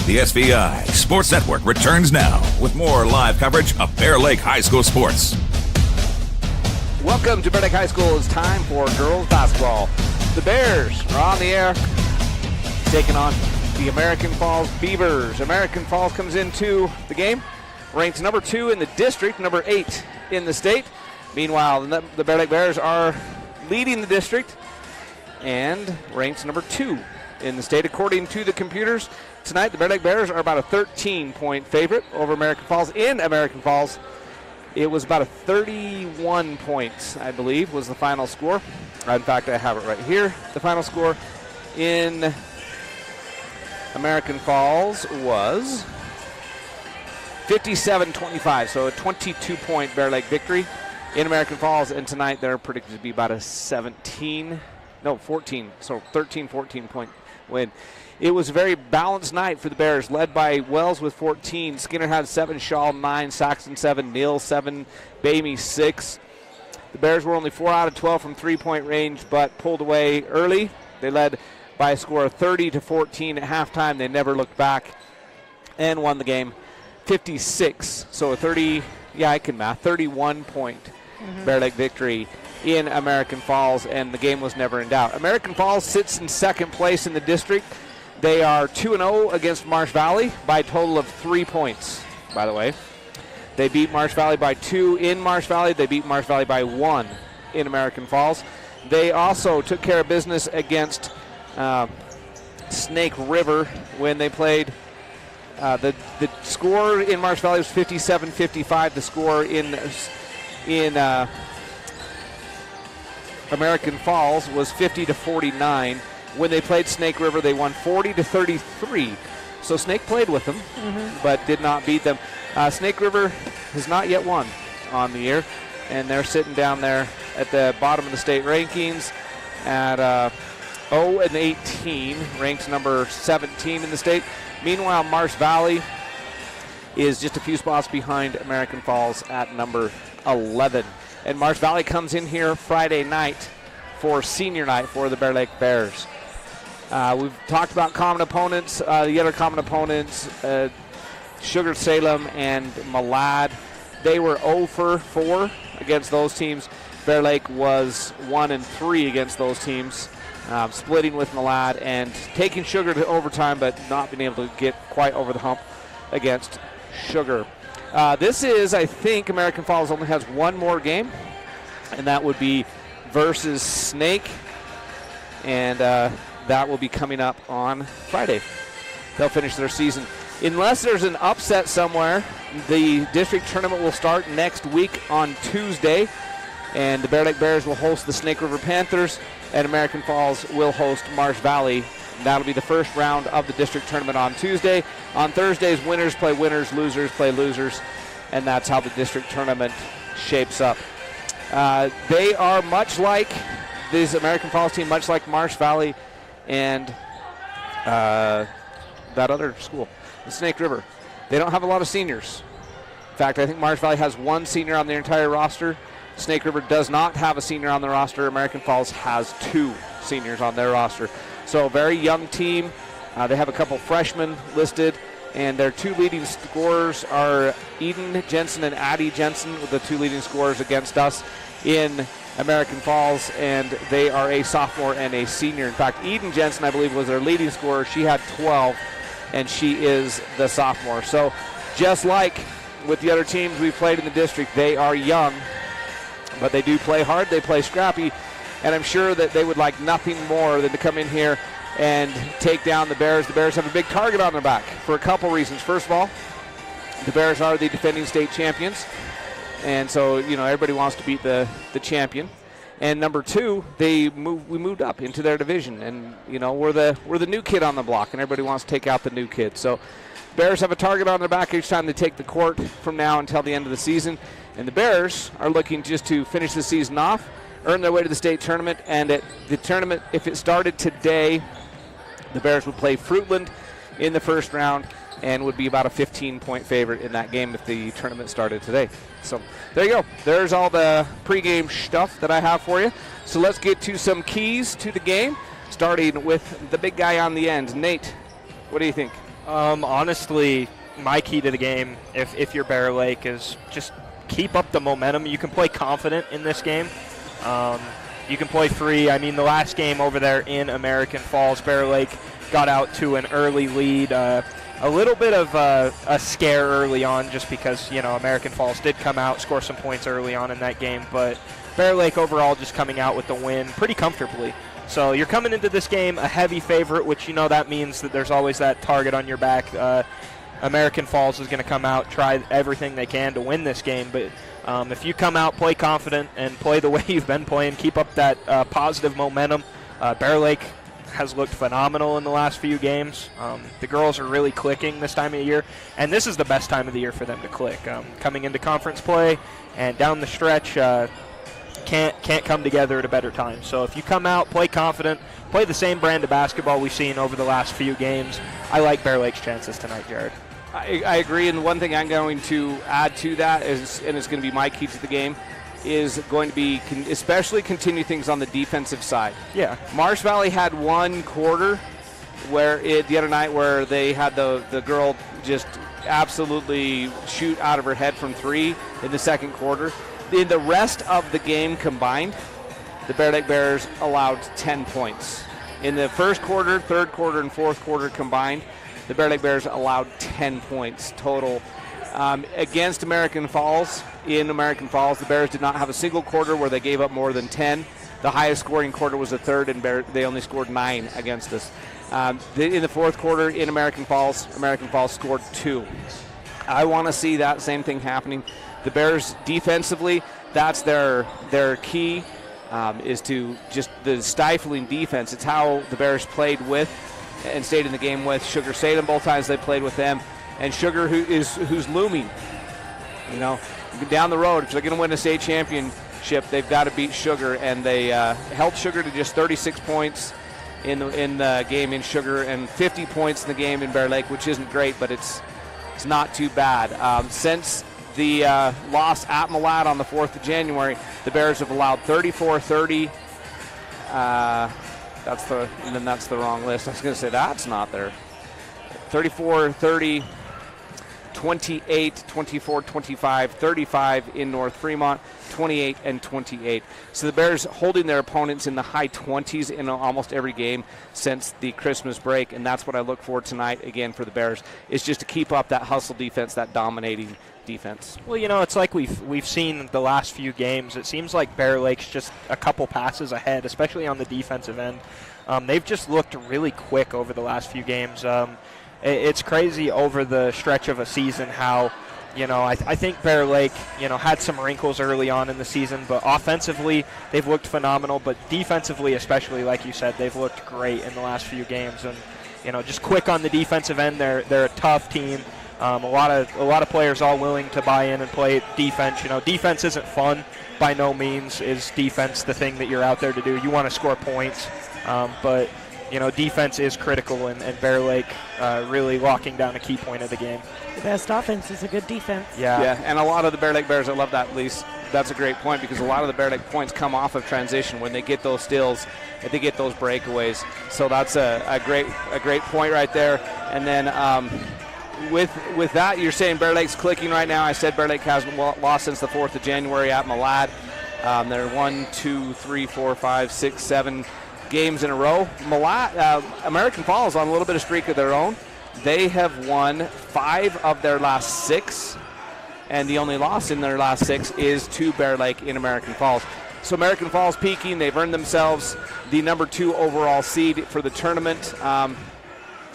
The SVI Sports Network returns now with more live coverage of Bear Lake High School sports. Welcome to Bear Lake High School. It's time for girls basketball. The Bears are on the air, taking on the American Falls Beavers. American Falls comes into the game, ranks number 2 in the district, number 8 in the state. Meanwhile, the Bear Lake Bears are leading the district and ranks number 2 in the state. According to the computers, tonight the Bear Lake Bears are about a 13-point favorite over American Falls. In American Falls, it was about a 31 points, I believe, was the final score. In fact, I have it right here. The final score in American Falls was 57-25, so a 22-point Bear Lake victory in American Falls, and tonight they're predicted to be about a 13-14 point win. It was a very balanced night for the Bears, led by Wells with 14. Skinner had 7, Shaw 9, Saxon 7, Neal 7, Bamey 6. The Bears were only 4 out of 12 from three-point range, but pulled away early. They led by a score of 30-14 at halftime. They never looked back and won the game 56. So a 31-point Bear Lake victory in American Falls, and the game was never in doubt. American Falls sits in second place in the district. They are 2-0 against Marsh Valley by a total of 3 points, by the way. They beat Marsh Valley by 2 in Marsh Valley. They beat Marsh Valley by 1 in American Falls. They also took care of business against Snake River when they played. The score in Marsh Valley was 57-55. The score in American Falls was 50-49. When they played Snake River, they won 40-33. So Snake played with them, but did not beat them. Snake River has not yet won on the year, and they're sitting down there at the bottom of the state rankings at 0-18, ranks number 17 in the state. Meanwhile, Marsh Valley is just a few spots behind American Falls at number 11. And Marsh Valley comes in here Friday night for senior night for the Bear Lake Bears. We've talked about common opponents. The other common opponents, Sugar Salem and Malad, they were 0-4 against those teams. Bear Lake was 1-3 against those teams, splitting with Malad and taking Sugar to overtime, but not being able to get quite over the hump against Sugar. This is, I think, American Falls only has one more game, and that would be versus Snake, and that will be coming up on Friday. They'll finish their season. Unless there's an upset somewhere, the district tournament will start next week on Tuesday, and the Bear Lake Bears will host the Snake River Panthers, and American Falls will host Marsh Valley. That'll be the first round of the district tournament on Tuesday. On Thursdays, winners play winners, losers play losers, and that's how the district tournament shapes up. They are much like this American Falls team, much like Marsh Valley and that other school, the Snake River. They don't have a lot of seniors. In fact, I think Marsh Valley has one senior on their entire roster. Snake River does not have a senior on the roster. American Falls has 2 seniors on their roster. So a very young team. They have a couple freshmen listed, and their 2 leading scorers are Eden Jensen and Addie Jensen, with the 2 leading scorers against us in American Falls, and they are a sophomore and a senior. In fact, Eden Jensen, I believe, was their leading scorer. She had 12, and she is the sophomore. So just like with the other teams we played in the district, they are young, but they do play hard. They play scrappy, and I'm sure that they would like nothing more than to come in here and take down the Bears. The Bears have a big target on their back for a couple reasons. First of all, the Bears are the defending state champions, and so, you know, everybody wants to beat the champion. And number 2, we moved up into their division, and, you know, we're the new kid on the block, and everybody wants to take out the new kid. So Bears have a target on their back each time they take the court from now until the end of the season. And the Bears are looking just to finish the season off, earn their way to the state tournament, and at the tournament, if it started today, the Bears would play Fruitland in the first round and would be about a 15-point favorite in that game if the tournament started today. So there you go. There's all the pregame stuff that I have for you. So let's get to some keys to the game, starting with the big guy on the end. Nate, what do you think? Honestly, my key to the game, if you're Bear Lake, is just keep up the momentum. You can play confident in this game. You can play free. I mean, the last game over there in American Falls, Bear Lake got out to an early lead. A little bit of a scare early on just because, American Falls did come out, score some points early on in that game. But Bear Lake overall just coming out with the win pretty comfortably. So you're coming into this game a heavy favorite, which that means that there's always that target on your back. American Falls is going to come out, try everything they can to win this game. But if you come out, play confident, and play the way you've been playing, keep up that positive momentum. Bear Lake has looked phenomenal in the last few games. The girls are really clicking this time of the year, and this is the best time of the year for them to click. Coming into conference play and down the stretch, can't come together at a better time. So if you come out, play confident, play the same brand of basketball we've seen over the last few games, I like Bear Lake's chances tonight, Jared. I agree, and one thing I'm going to add to that is, and it's going to be my key to the game, is going to be especially continue things on the defensive side. Yeah. Marsh Valley had one quarter the other night where they had the girl just absolutely shoot out of her head from three in the second quarter. In the rest of the game combined, the Bear Lake Bears allowed 10 points. In the first quarter, third quarter, and fourth quarter combined, the Bear Lake Bears allowed 10 points total. Against American Falls, in American Falls, the Bears did not have a single quarter where they gave up more than 10. The highest scoring quarter was the third, and they only scored 9 against us. In the fourth quarter, in American Falls scored 2. I want to see that same thing happening. The Bears defensively, that's their key, is to just the stifling defense. It's how the Bears played with and stayed in the game with Sugar Salem. Both times they played with them. And Sugar, who's looming. Down the road, if they're going to win a state championship, they've got to beat Sugar. And they held Sugar to just 36 points in the game in Sugar and 50 points in the game in Bear Lake, which isn't great, but it's not too bad. Since the loss at Malad on the 4th of January, the Bears have allowed 34-30. That's the wrong list. I was going to say that's not there. 34-30, 28, 24, 25, 35 in North Fremont, 28 and 28. So the Bears holding their opponents in the high 20s in almost every game since the Christmas break, and that's what I look for tonight again for the Bears, is just to keep up that hustle defense, that dominating defense. Well, it's like we've seen the last few games. It seems like Bear Lake's just a couple passes ahead, especially on the defensive end. They've just looked really quick over the last few games. It's crazy over the stretch of a season how, I think Bear Lake, had some wrinkles early on in the season, but offensively they've looked phenomenal, but defensively especially, like you said, they've looked great in the last few games. And, just quick on the defensive end, they're a tough team. A lot of players all willing to buy in and play defense. Defense isn't fun by no means. Is defense the thing that you're out there to do? You want to score points, but defense is critical, and Bear Lake really locking down a key point of the game. The best offense is a good defense. Yeah, and a lot of the Bear Lake Bears, I love that, Lise. That's a great point because a lot of the Bear Lake points come off of transition when they get those steals, if they get those breakaways. So that's a great point right there. And then with that, you're saying Bear Lake's clicking right now. I said Bear Lake hasn't lost since the 4th of January at Malad. They're 1, 2, 3, 4, 5, 6, 7 games in a row. American Falls on a little bit of streak of their own. They have won 5 of their last 6, and the only loss in their last 6 is to Bear Lake in American Falls. So American Falls peaking. They've earned themselves the number 2 overall seed for the tournament,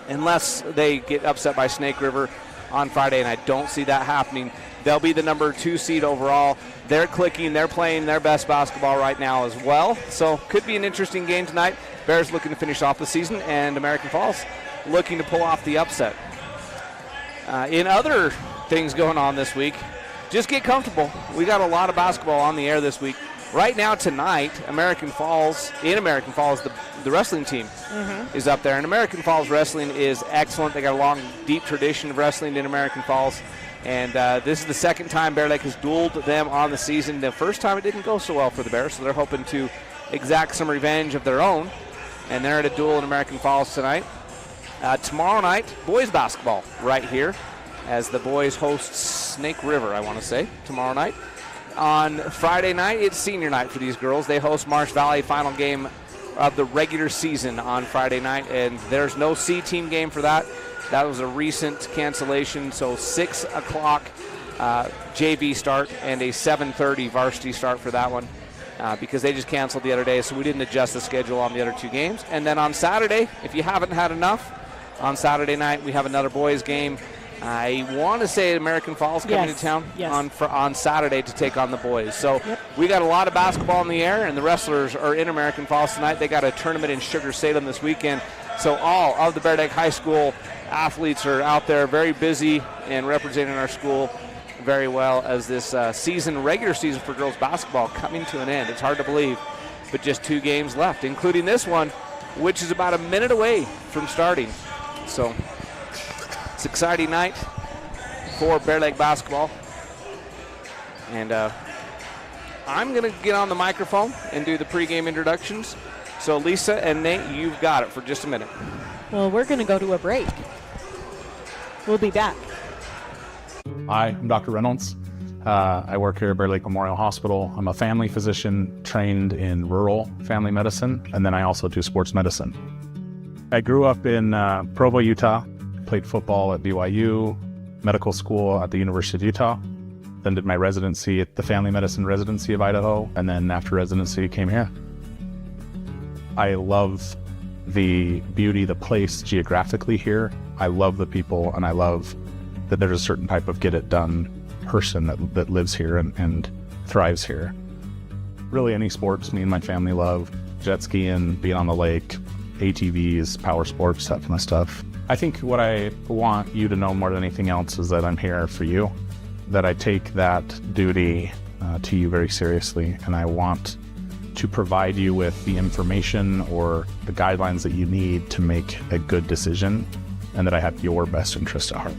unless they get upset by Snake River on Friday, and I don't see that happening. They'll be the number 2 seed overall. They're clicking. They're playing their best basketball right now as well. So could be an interesting game tonight. Bears looking to finish off the season, and American Falls looking to pull off the upset. In other things going on this week, just get comfortable. We got a lot of basketball on the air this week. Right now tonight, American Falls, the wrestling team is up there. And American Falls wrestling is excellent. They got a long, deep tradition of wrestling in American Falls. And this is the second time Bear Lake has dueled them on the season. The first time it didn't go so well for the Bears, so they're hoping to exact some revenge of their own. And they're at a duel in American Falls tonight. Tomorrow night, boys basketball right here as the boys host Snake River, I want to say, tomorrow night. On Friday night, it's senior night for these girls. They host Marsh Valley, final game of the regular season on Friday night, and there's no C-team game for that. That was a recent cancellation, so 6 o'clock JV start and a 7:30 varsity start for that one because they just canceled the other day, so we didn't adjust the schedule on the other two games. And then on Saturday, if you haven't had enough, on Saturday night we have another boys game. I want to say American Falls coming to town on Saturday to take on the boys. So we got a lot of basketball in the air, and the wrestlers are in American Falls tonight. They got a tournament in Sugar Salem this weekend. So all of the Bear Lake High School athletes are out there very busy and representing our school very well as this regular season for girls basketball coming to an end. It's hard to believe, but just 2 games left, including this one, which is about a minute away from starting. So it's an exciting night for Bear Lake basketball. And I'm going to get on the microphone and do the pregame introductions. So Lisa and Nate, you've got it for just a minute. Well, we're going to go to a break. We'll be back. Hi, I'm Dr. Reynolds. I work here at Bear Lake Memorial Hospital. I'm a family physician trained in rural family medicine, and then I also do sports medicine. I grew up in Provo, Utah, played football at BYU, medical school at the University of Utah, then did my residency at the Family Medicine Residency of Idaho, and then after residency came here. I love the beauty, the place geographically here. I love the people, and I love that there's a certain type of get-it-done person that lives here and thrives here. Really any sports me and my family love. Jet skiing, being on the lake, ATVs, power sports, that kind of stuff. I think what I want you to know more than anything else is that I'm here for you, that I take that duty to you very seriously, and I want to provide you with the information or the guidelines that you need to make a good decision, and that I have your best interest at heart.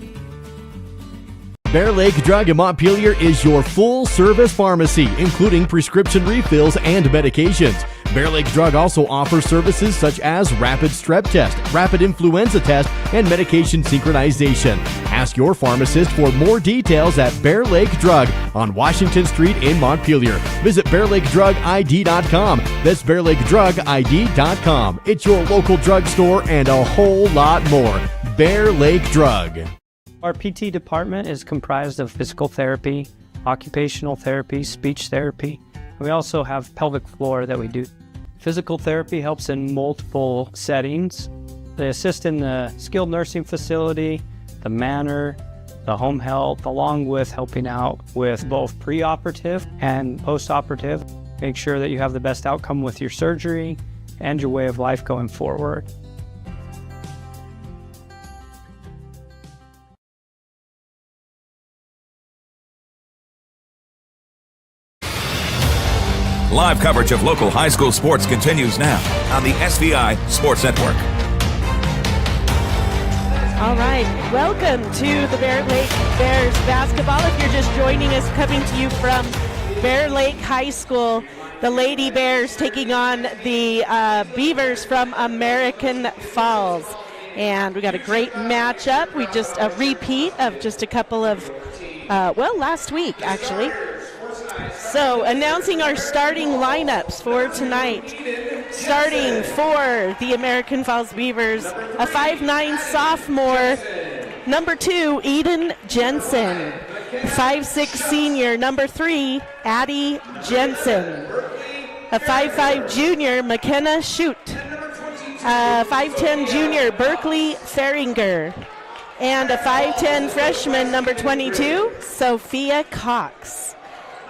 Bear Lake Drug in Montpelier is your full-service pharmacy, including prescription refills and medications. Bear Lake Drug also offers services such as rapid strep test, rapid influenza test, and medication synchronization. Ask your pharmacist for more details at Bear Lake Drug on Washington Street in Montpelier. Visit BearLakeDrugID.com. That's BearLakeDrugID.com. It's your local drugstore and a whole lot more. Bear Lake Drug. Our PT department is comprised of physical therapy, occupational therapy, speech therapy. We also have pelvic floor that we do. Physical therapy helps in multiple settings. They assist in the skilled nursing facility, the manor, the home health, along with helping out with both preoperative and postoperative. Make sure that you have the best outcome with your surgery and your way of life going forward. Live coverage of local high school sports continues now on the SVI Sports Network. All right, welcome to the Bear Lake Bears basketball. If you're just joining us, coming to you from Bear Lake High School, the Lady Bears taking on the Beavers from American Falls. And we got a great matchup. We just a repeat of just a couple of, last week actually. So announcing our starting lineups for tonight. Starting for the American Falls Beavers, a 5'9" sophomore, number 2, Eden Jensen. 5'6" senior, number 3, Addie Jensen. A 5'5" junior, McKenna Shute. 5'10" junior, Berkeley Feringer. And a 5'10" freshman, number 22, Sophia Cox.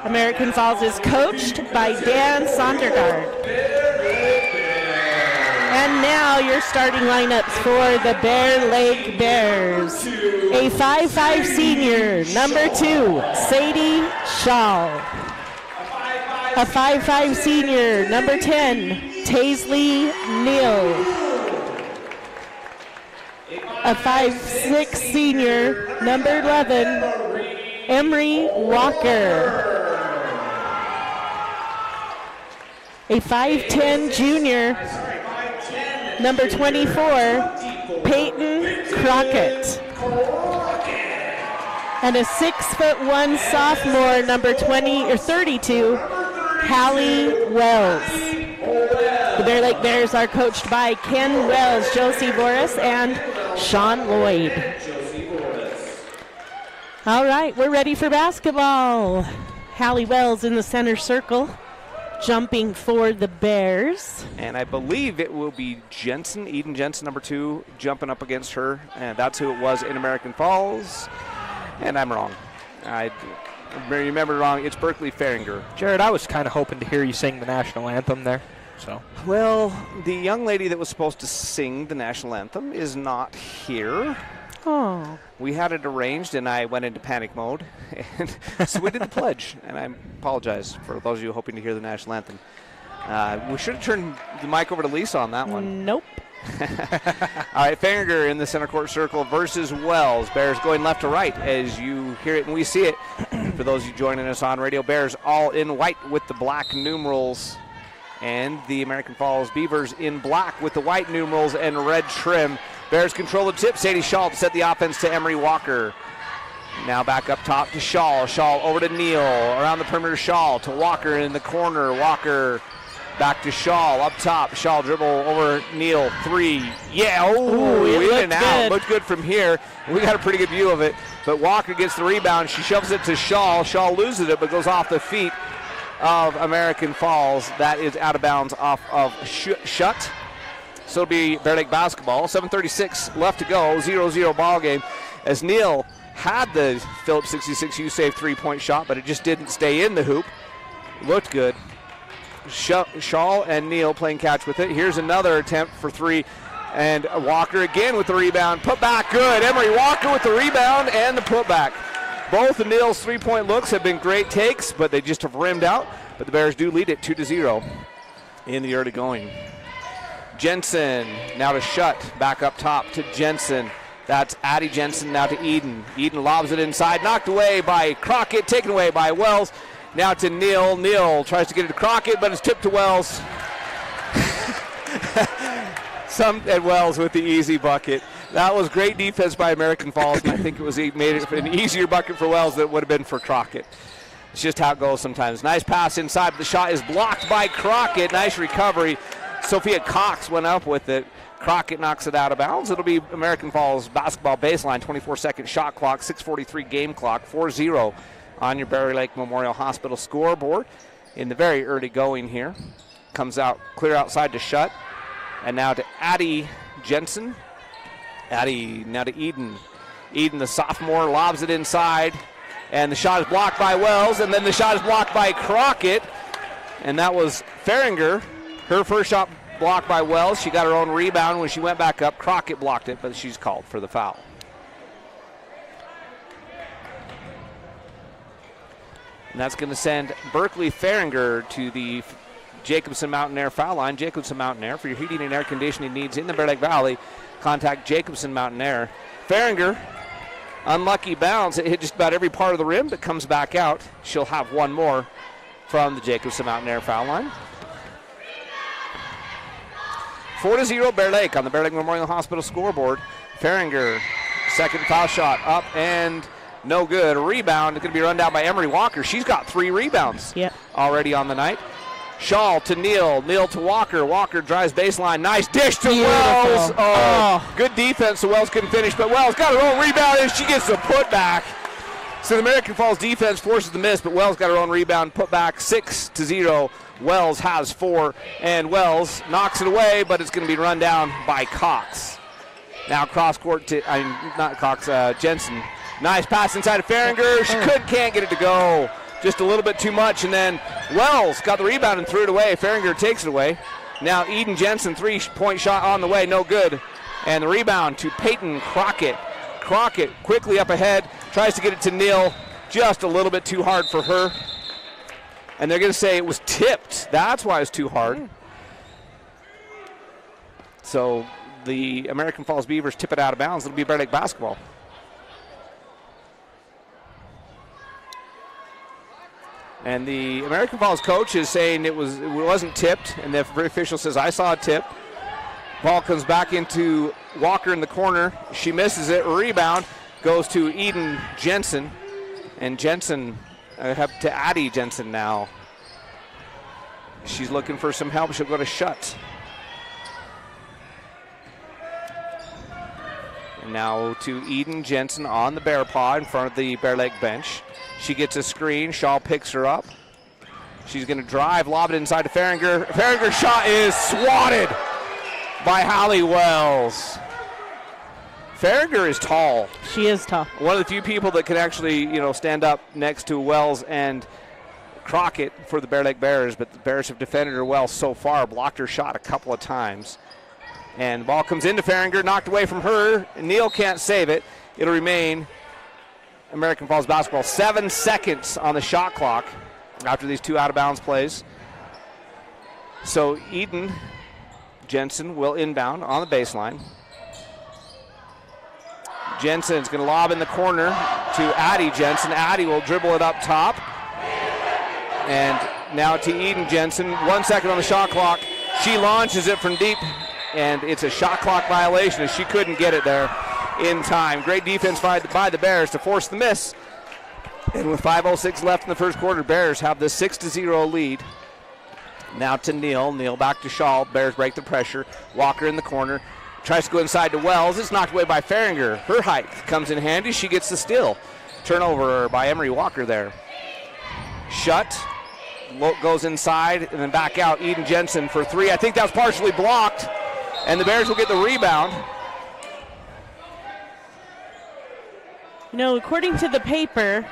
American Falls is coached by Dan Sondergaard. And now your starting lineups for the Bear Lake Bears. A 5'5" senior, number 2, Sadie Shaw. A 5'5" senior, number 10, Taisley Neal. A 5'6" senior, number 11, Emery Walker. A 5'10" junior, number 24, Peyton Crockett. And a 6'1" sophomore, number 20 or 32, Hallie Wells. The Bear Lake Bears are coached by Ken Wells, Josie Boris, and Sean Lloyd. All right, we're ready for basketball. Hallie Wells in the center circle, jumping for the Bears. And I believe it will be Jensen, Eden Jensen, number 2, jumping up against her. And that's who it was in American Falls. And I'm wrong. I remember wrong. It's Berkeley Faringer. Jared, I was kind of hoping to hear you sing the national anthem there. So. Well, the young lady that was supposed to sing the national anthem is not here. Oh. We had it arranged, and I went into panic mode. And so we did the pledge. And I apologize for those of you hoping to hear the national anthem. We should have turned the mic over to Lisa on that one. Nope. All right, Faringer in the center court circle versus Wells. Bears going left to right as you hear it and we see it. For those of you joining us on radio, Bears all in white with the black numerals. And the American Falls Beavers in black with the white numerals and red trim. Bears control the tip. Sadie Shaw to set the offense to Emery Walker. Now back up top to Shaw. Shaw over to Neal. Around the perimeter, Shaw to Walker in the corner. Walker back to Shaw up top. Shaw dribble over Neal. 3. Yeah. Oh, in and out. Looked good from here. We got a pretty good view of it. But Walker gets the rebound. She shoves it to Shaw. Shaw loses it but goes off the feet of American Falls. That is out of bounds off of Shutt. So it'll be Bear Lake basketball. 7:36 left to go. 0-0 ball game. As Neal had the Phillips 66 U-Save 3-point shot, but it just didn't stay in the hoop. Looked good. Shaw and Neal playing catch with it. Here's another attempt for 3. And Walker again with the rebound. Put back good. Emery Walker with the rebound and the putback. Both of Neal's 3-point looks have been great takes, but they just have rimmed out. But the Bears do lead it 2-0 in the early going. Jensen now to Shutt. Back up top to Jensen. That's Addie Jensen now to Eden. Eden lobs it inside. Knocked away by Crockett. Taken away by Wells. Now to Neal. Neal tries to get it to Crockett, but it's tipped to Wells. And Wells with the easy bucket. That was great defense by American Falls, and I think it made it an easier bucket for Wells than it would have been for Crockett. It's just how it goes sometimes. Nice pass inside, but the shot is blocked by Crockett. Nice recovery. Sophia Cox went up with it. Crockett knocks it out of bounds. It'll be American Falls basketball baseline, 24-second shot clock, 6:43 game clock, 4-0 on your Bear Lake Memorial Hospital scoreboard in the very early going here. Comes out clear outside to Shutt. And now to Addie Jensen. Addie now to Eden. Eden, the sophomore, lobs it inside. And the shot is blocked by Wells. And then the shot is blocked by Crockett. And that was Faringer. Her first shot blocked by Wells. She got her own rebound when she went back up. Crockett blocked it, but she's called for the foul. And that's going to send Berkeley Faringer to the Jacobson Mountain Air foul line. Jacobson Mountain Air, for your heating and air conditioning needs in the Bear Lake Valley, contact Jacobson Mountain Air. Faringer, unlucky bounce. It hit just about every part of the rim, but comes back out. She'll have one more from the Jacobson Mountain Air foul line. 4-0 Bear Lake on the Bear Lake Memorial Hospital scoreboard. Faringer, second foul shot up and no good. Rebound is going to be run down by Emery Walker. She's got 3 rebounds already on the night. Shaw to Neal. Neal to Walker. Walker drives baseline. Nice dish to Wells. Oh, good defense, so Wells couldn't finish, but Wells got her own rebound and she gets the putback. So the American Falls defense forces the miss, but Wells got her own rebound. Put back 6-0. Wells has 4, and Wells knocks it away, but it's going to be run down by Cox. Now cross court to, not Cox, Jensen. Nice pass inside of Faringer. She can't get it to go. Just a little bit too much, and then Wells got the rebound and threw it away. Faringer takes it away. Now Eden Jensen, 3-point shot on the way, no good. And the rebound to Peyton Crockett. Crockett quickly up ahead, tries to get it to Neal. Just a little bit too hard for her. And they're going to say it was tipped. That's why it's too hard. So the American Falls Beavers tip it out of bounds. It'll be Bear Lake basketball. And the American Falls coach is saying it wasn't tipped, and the official says, I saw a tip. Ball comes back into Walker in the corner. She misses it. Rebound goes to Eden Jensen. And Jensen, up to Addie Jensen now. She's looking for some help. She'll go to Schutz. And now to Eden Jensen on the Bear Paw in front of the Bear Lake bench. She gets a screen. Shaw picks her up. She's going to drive, lob it inside to Farringer. Farringer's shot is swatted by Hallie Wells. Farringer is tall. She is tall. One of the few people that can actually, stand up next to Wells and Crockett for the Bear Lake Bears, but the Bears have defended her well so far, blocked her shot a couple of times. And the ball comes into Farringer, knocked away from her. Neal can't save it. It'll remain American Falls basketball. 7 seconds on the shot clock after these two out-of-bounds plays. So Eden Jensen will inbound on the baseline. Jensen's going to lob in the corner to Addie Jensen. Addie will dribble it up top. And now to Eden Jensen. 1 second on the shot clock. She launches it from deep, and it's a shot clock violation as she couldn't get it there in time. Great defense by the Bears to force the miss. And with 5:06 left in the first quarter, Bears have the 6-0 lead. Now to Neal. Neal back to Shaw. Bears break the pressure. Walker in the corner. Tries to go inside to Wells. It's knocked away by Farringer. Her height comes in handy. She gets the steal. Turnover by Emery Walker there. Shut. Goes inside and then back out. Eden Jensen for three. I think that was partially blocked. And the Bears will get the rebound. According to the paper,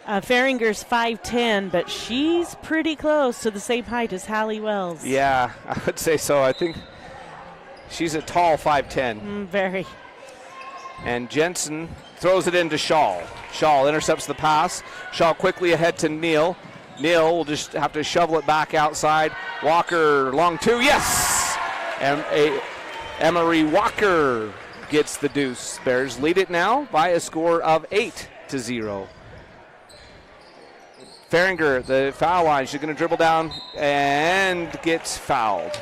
Farringer's 5'10", but she's pretty close to the same height as Hallie Wells. Yeah, I would say so. I think she's a tall 5'10". Very. And Jensen throws it into Shaw. Shaw intercepts the pass. Shaw quickly ahead to Neal. Neal will just have to shovel it back outside. Walker, long two. Yes! And Emery Walker gets the deuce. Bears lead it now by a score of 8-0. Farringer, the foul line. She's going to dribble down and gets fouled.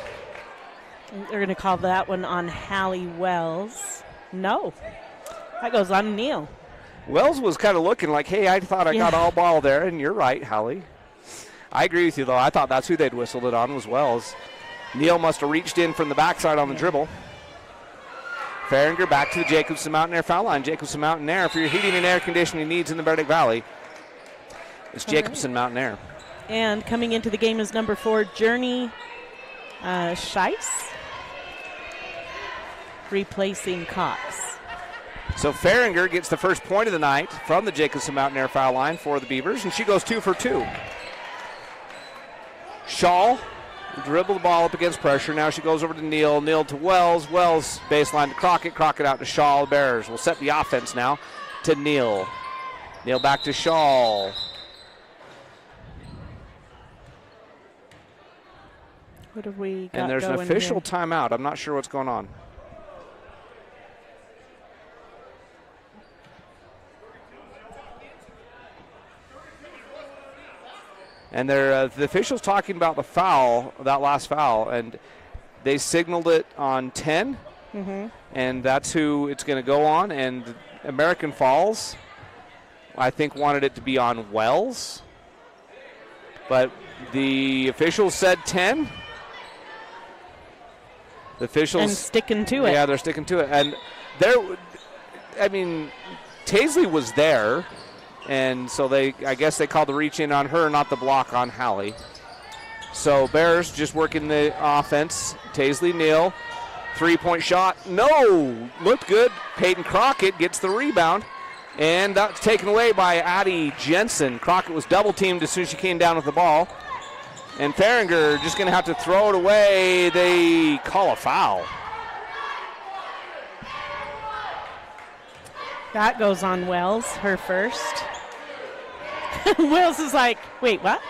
They're going to call that one on Hallie Wells. No. That goes on Neal. Wells was kind of looking like, hey, I thought I got all ball there, and you're right, Hallie. I agree with you, though. I thought that's who they'd whistled it on was Wells. Neal must have reached in from the backside on the dribble. Farringer back to the Jacobson Mountain Air foul line. Jacobson Mountain Air, for your heating and air conditioning needs in the Bear Lake Valley, it's Jacobson Mountain Air. And coming into the game is number 4, Journey Scheiss, replacing Cox. So Farringer gets the first point of the night from the Jacobson Mountain Air foul line for the Beavers, and she goes 2 for 2. Shaw dribble the ball up against pressure. Now she goes over to Neal. Neal to Wells. Wells baseline to Crockett. Crockett out to Shaw. The Bears will set the offense now to Neal. Neal back to Shaw. What have we got? And there's an going official here? timeout. I'm not sure what's going on. And they're the officials talking about the foul, that last foul, and they signaled it on 10, and that's who it's going to go on. And American Falls, I think, wanted it to be on Wells, but the officials said 10. The officials and sticking to it. Yeah, they're sticking to it, and Taisley was there. And so I guess they called the reach in on her, not the block on Hallie. So Bears just working the offense. Taisley, Neal, 3-point shot. No, looked good. Peyton Crockett gets the rebound. And that's taken away by Addie Jensen. Crockett was double teamed as soon as she came down with the ball. And Farringer just going to have to throw it away. They call a foul. That goes on Wells, her first. Wells is like, wait, what?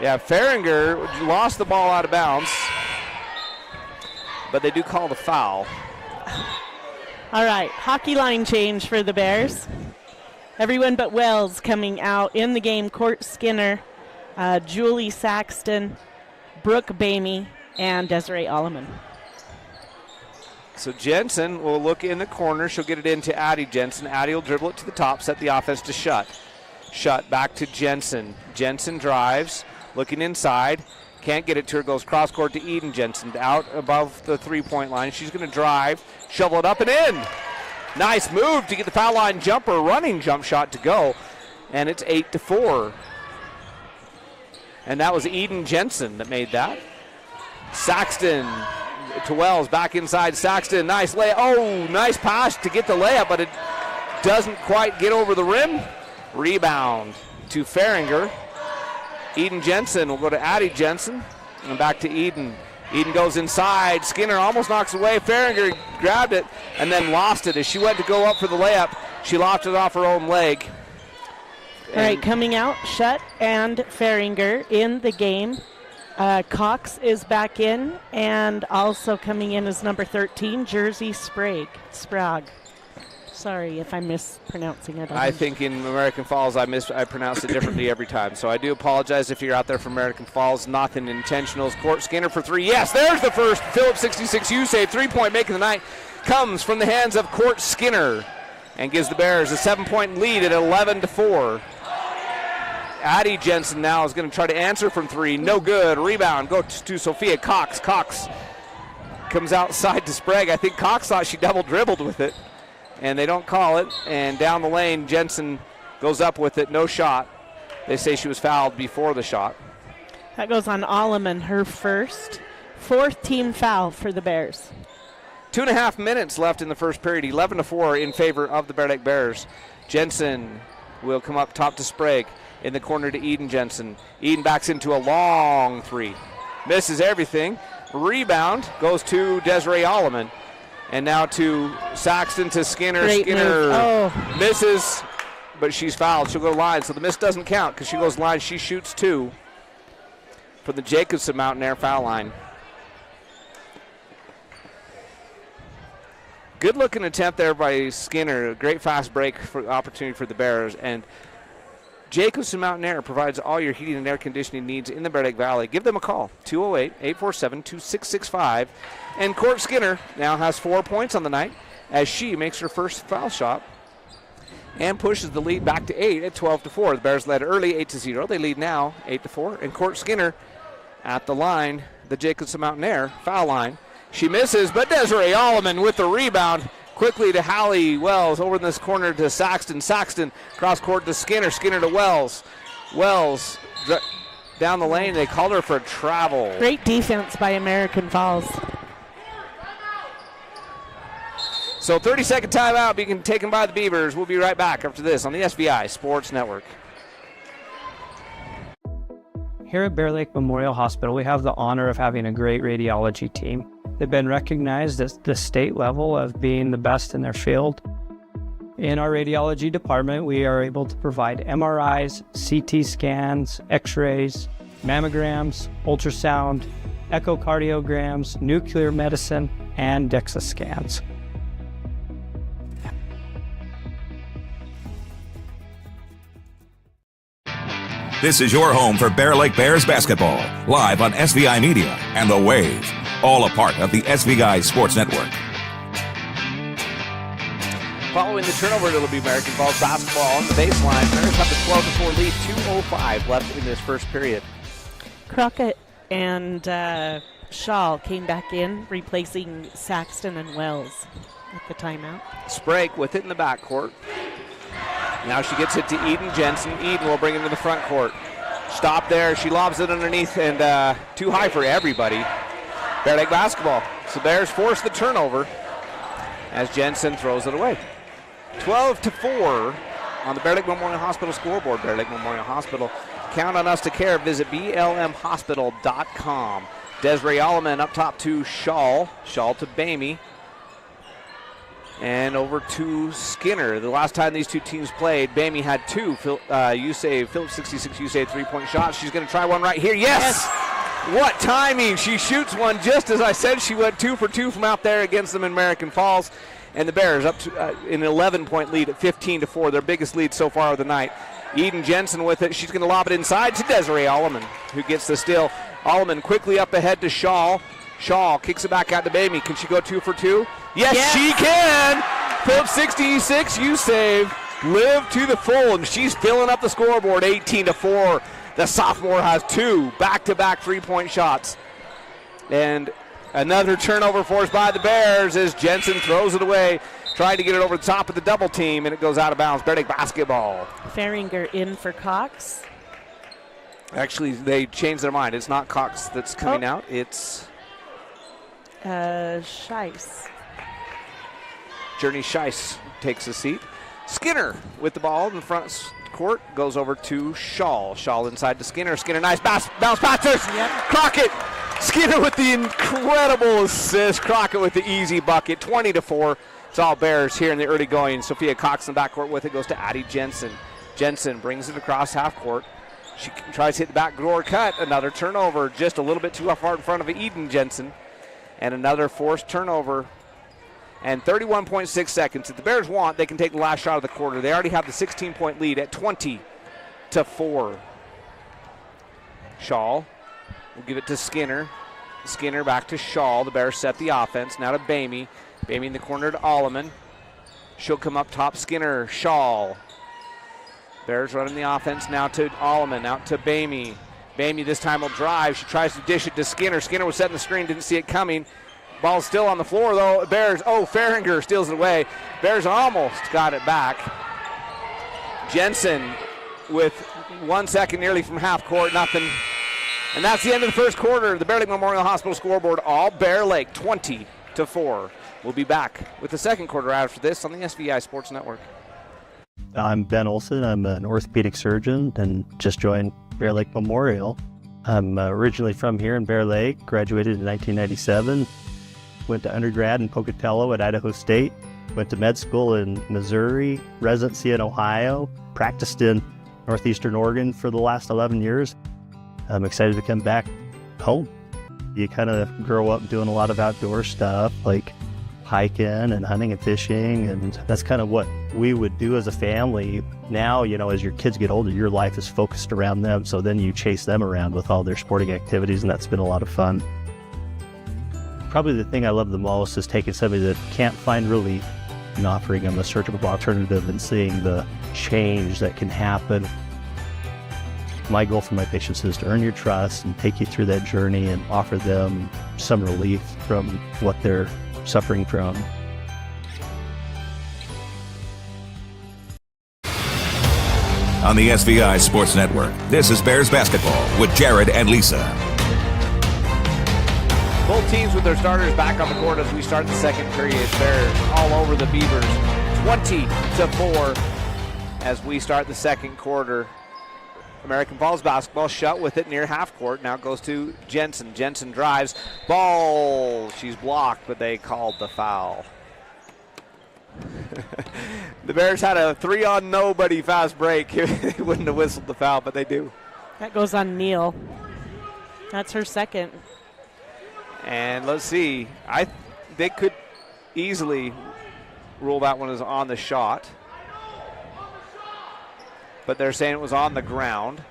Yeah, Farringer lost the ball out of bounds, but they do call the foul. All right, hockey line change for the Bears. Everyone but Wells coming out in the game. Court Skinner, Julie Saxton, Brooke Bamey, and Desiree Alleman. So Jensen will look in the corner. She'll get it into Addie Jensen. Addie will dribble it to the top, set the offense to Shutt. Shutt back to Jensen. Jensen drives, looking inside. Can't get it to her, goes cross court to Eden Jensen. Out above the three-point line. She's going to drive, shovel it up and in. Nice move to get the foul line jumper, running jump shot to go. And it's 8-4. And that was Eden Jensen that made that. Saxton to Wells, back inside Saxton. Nice layup. Oh, nice pass to get the layup, but it doesn't quite get over the rim. Rebound to Faringer. Eden Jensen will go to Addie Jensen. And back to Eden. Eden goes inside. Skinner almost knocks away. Faringer grabbed it and then lost it. As she went to go up for the layup, she lopped it off her own leg. All right, coming out, Shutt and Faringer in the game. Cox is back in, and also coming in is number 13, Jersey Sprague. Sorry if I'm mispronouncing it. I think in American Falls I pronounce it differently every time. So I do apologize if you're out there from American Falls. Nothing intentional. Court Skinner for three. Yes, there's the first Phillips 66 U-save. 3-point making the night comes from the hands of Court Skinner and gives the Bears a 7-point lead at 11-4. Addie Jensen now is going to try to answer from three. No good. Rebound. Go to Sophia Cox. Cox comes outside to Sprague. I think Cox thought she double dribbled with it, and they don't call it. And down the lane, Jensen goes up with it. No shot. They say she was fouled before the shot. That goes on Alleman, her fourth team foul for the Bears. 2.5 minutes left in the first period. 11-4 in favor of the Bear Lake Bears. Jensen will come up top to Sprague. In the corner to Eden Jensen. Eden backs into a long three. Misses everything. Rebound goes to Desiree Alleman. And now to Saxton to Skinner. Great Skinner move. misses, but she's fouled. She'll go to line, so the miss doesn't count because she goes line. She shoots two for the Jacobson Mountain Air foul line. Good looking attempt there by Skinner. A great fast break for opportunity for the Bears. And Jacobson Mountain Air provides all your heating and air conditioning needs in the Bear Lake Valley. Give them a call, 208-847-2665. And Court Skinner now has 4 points on the night as she makes her first foul shot and pushes the lead back to 8 at 12-4. The Bears led early 8-0. They lead now 8-4. And Court Skinner at the line, the Jacobson Mountain Air foul line. She misses, but Desiree Alleman with the rebound. Quickly to Hallie Wells, over in this corner to Saxton. Saxton cross court to Skinner. Skinner to Wells. Wells down the lane. They called her for a travel. Great defense by American Falls. So 30-second timeout being taken by the Beavers. We'll be right back after this on the SVI Sports Network. Here at Bear Lake Memorial Hospital, we have the honor of having a great radiology team. They've been recognized at the state level of being the best in their field. In our radiology department, we are able to provide MRIs, CT scans, X-rays, mammograms, ultrasound, echocardiograms, nuclear medicine, and DEXA scans. This is your home for Bear Lake Bears basketball, live on SVI Media and The Wave, all a part of the SVI Sports Network. Following the turnover, it'll be American Falls basketball on the baseline. Bears have the 12-4 lead, 2:05 left in this first period. Crockett and Shaw came back in, replacing Saxton and Wells at the timeout. Sprague with it in the backcourt. Now she gets it to Eden Jensen. Eden will bring it to the front court. Stop there. She lobs it underneath and too high for everybody. Bear Lake basketball. So Bears force the turnover as Jensen throws it away. 12-4 on the Bear Lake Memorial Hospital scoreboard. Bear Lake Memorial Hospital. Count on us to care. Visit blmhospital.com. Desiree Alleman up top to Shaw. Shaw to Bamey. And over to Skinner. The last time these two teams played, Bamey had two Phillips 66 U-save three-point shots. She's going to try one right here. Yes! What timing! She shoots one just as I said. She went 2 for 2 from out there against them in American Falls. And the Bears up to an 11-point lead at 15-4, their biggest lead so far of the night. Eden Jensen with it. She's going to lob it inside to Desiree Alleman, who gets the steal. Alleman quickly up ahead to Shaw. Shaw kicks it back out to Bamey. Can she go 2 for 2? Yes, she can. Phillips 66, you save. Live to the full, and she's filling up the scoreboard, 18-4. The sophomore has 2 back-to-back three-point shots. And another turnover forced by the Bears as Jensen throws it away, trying to get it over the top of the double team, and it goes out of bounds. Bear Lake basketball. Faringer in for Cox. Actually, they changed their mind. It's not Cox that's coming out. It's Scheiss. Journey Scheiss takes a seat. Skinner with the ball in the front court goes over to Shaw. Shaw inside to Skinner. Skinner, nice bounce pass. Yep. Crockett. Skinner with the incredible assist. Crockett with the easy bucket. 20-4. It's all Bears here in the early going. Sophia Cox in the backcourt with it goes to Addie Jensen. Jensen brings it across half court. She tries to hit the back door cut. Another turnover, just a little bit too far in front of Eden Jensen. And another forced turnover. And 31.6 seconds. If the Bears want, they can take the last shot of the quarter. They already have the 16-point lead at 20-4. Shaw will give it to Skinner. Skinner back to Shaw. The Bears set the offense. Now to Bamey. Bamey in the corner to Alleman. She'll come up top. Skinner, Shaw. Bears running the offense now to Alleman. Out to Bamey. Bamey this time will drive. She tries to dish it to Skinner. Skinner was setting the screen, didn't see it coming. Ball's still on the floor, though. Bears, Faringer steals it away. Bears almost got it back. Jensen with 1 second nearly from half court, nothing. And that's the end of the first quarter. The Bear Lake Memorial Hospital scoreboard, all Bear Lake, 20-4. We'll be back with the second quarter after this on the SVI Sports Network. I'm Ben Olson. I'm an orthopedic surgeon and just joined Bear Lake Memorial. I'm originally from here in Bear Lake, graduated in 1997. Went to undergrad in Pocatello at Idaho State, went to med school in Missouri, residency in Ohio, practiced in Northeastern Oregon for the last 11 years. I'm excited to come back home. You kind of grow up doing a lot of outdoor stuff like hiking and hunting and fishing, and that's kind of what we would do as a family. Now, as your kids get older, your life is focused around them, so then you chase them around with all their sporting activities, and that's been a lot of fun. Probably the thing I love the most is taking somebody that can't find relief and offering them a surgical alternative and seeing the change that can happen. My goal for my patients is to earn your trust and take you through that journey and offer them some relief from what they're suffering from. On the SVI Sports Network, this is Bears basketball with Jared and Lisa. Both teams with their starters back on the court as we start the second period. Bears all over the Beavers, 20-4 as we start the second quarter. American Falls basketball shut with it near half court. Now goes to Jensen. Jensen drives. Ball. She's blocked, but they called the foul. The Bears had a 3-on-nobody fast break. They wouldn't have whistled the foul, but they do. That goes on Neal. That's her second. And let's see. They could easily rule that one as on the shot. But they're saying it was on the ground.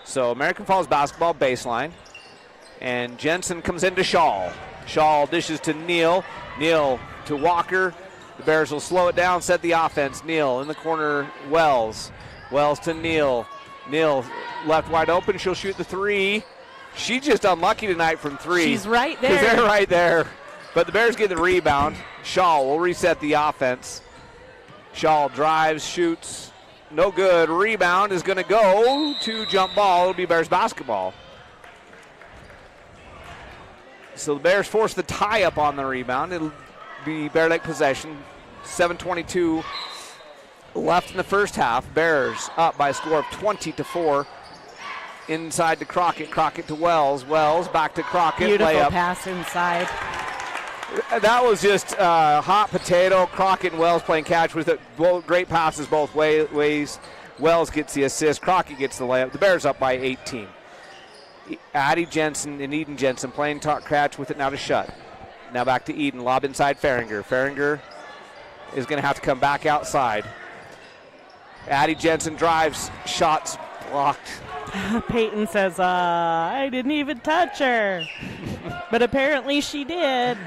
So American Falls basketball baseline. And Jensen comes into Shaw. Shaw dishes to Neal. Neal to Walker. The Bears will slow it down, set the offense. Neal in the corner, Wells. Wells to Neal. Neal left wide open. She'll shoot the three. She's just unlucky tonight from three. She's right there. Because they're right there. But the Bears get the rebound. Shaw will reset the offense. Shaw drives, shoots. No good. Rebound is going to go to jump ball. It'll be Bears basketball. So the Bears force the tie up on the rebound. It'll be Bear Lake possession. 7:22 left in the first half. Bears up by a score of 20-4. Inside to Crockett. Crockett to Wells. Wells back to Crockett. Beautiful layup. pass inside. That was just hot potato. Crockett and Wells playing catch with it. Both great passes both ways. Wells gets the assist. Crockett gets the layup. The Bears up by 18. Addie Jensen and Eden Jensen playing catch with it now to shut. Now back to Eden. Lob inside Faringer. Faringer is going to have to come back outside. Addie Jensen drives. Shots blocked. Peyton says, I didn't even touch her. But apparently she did.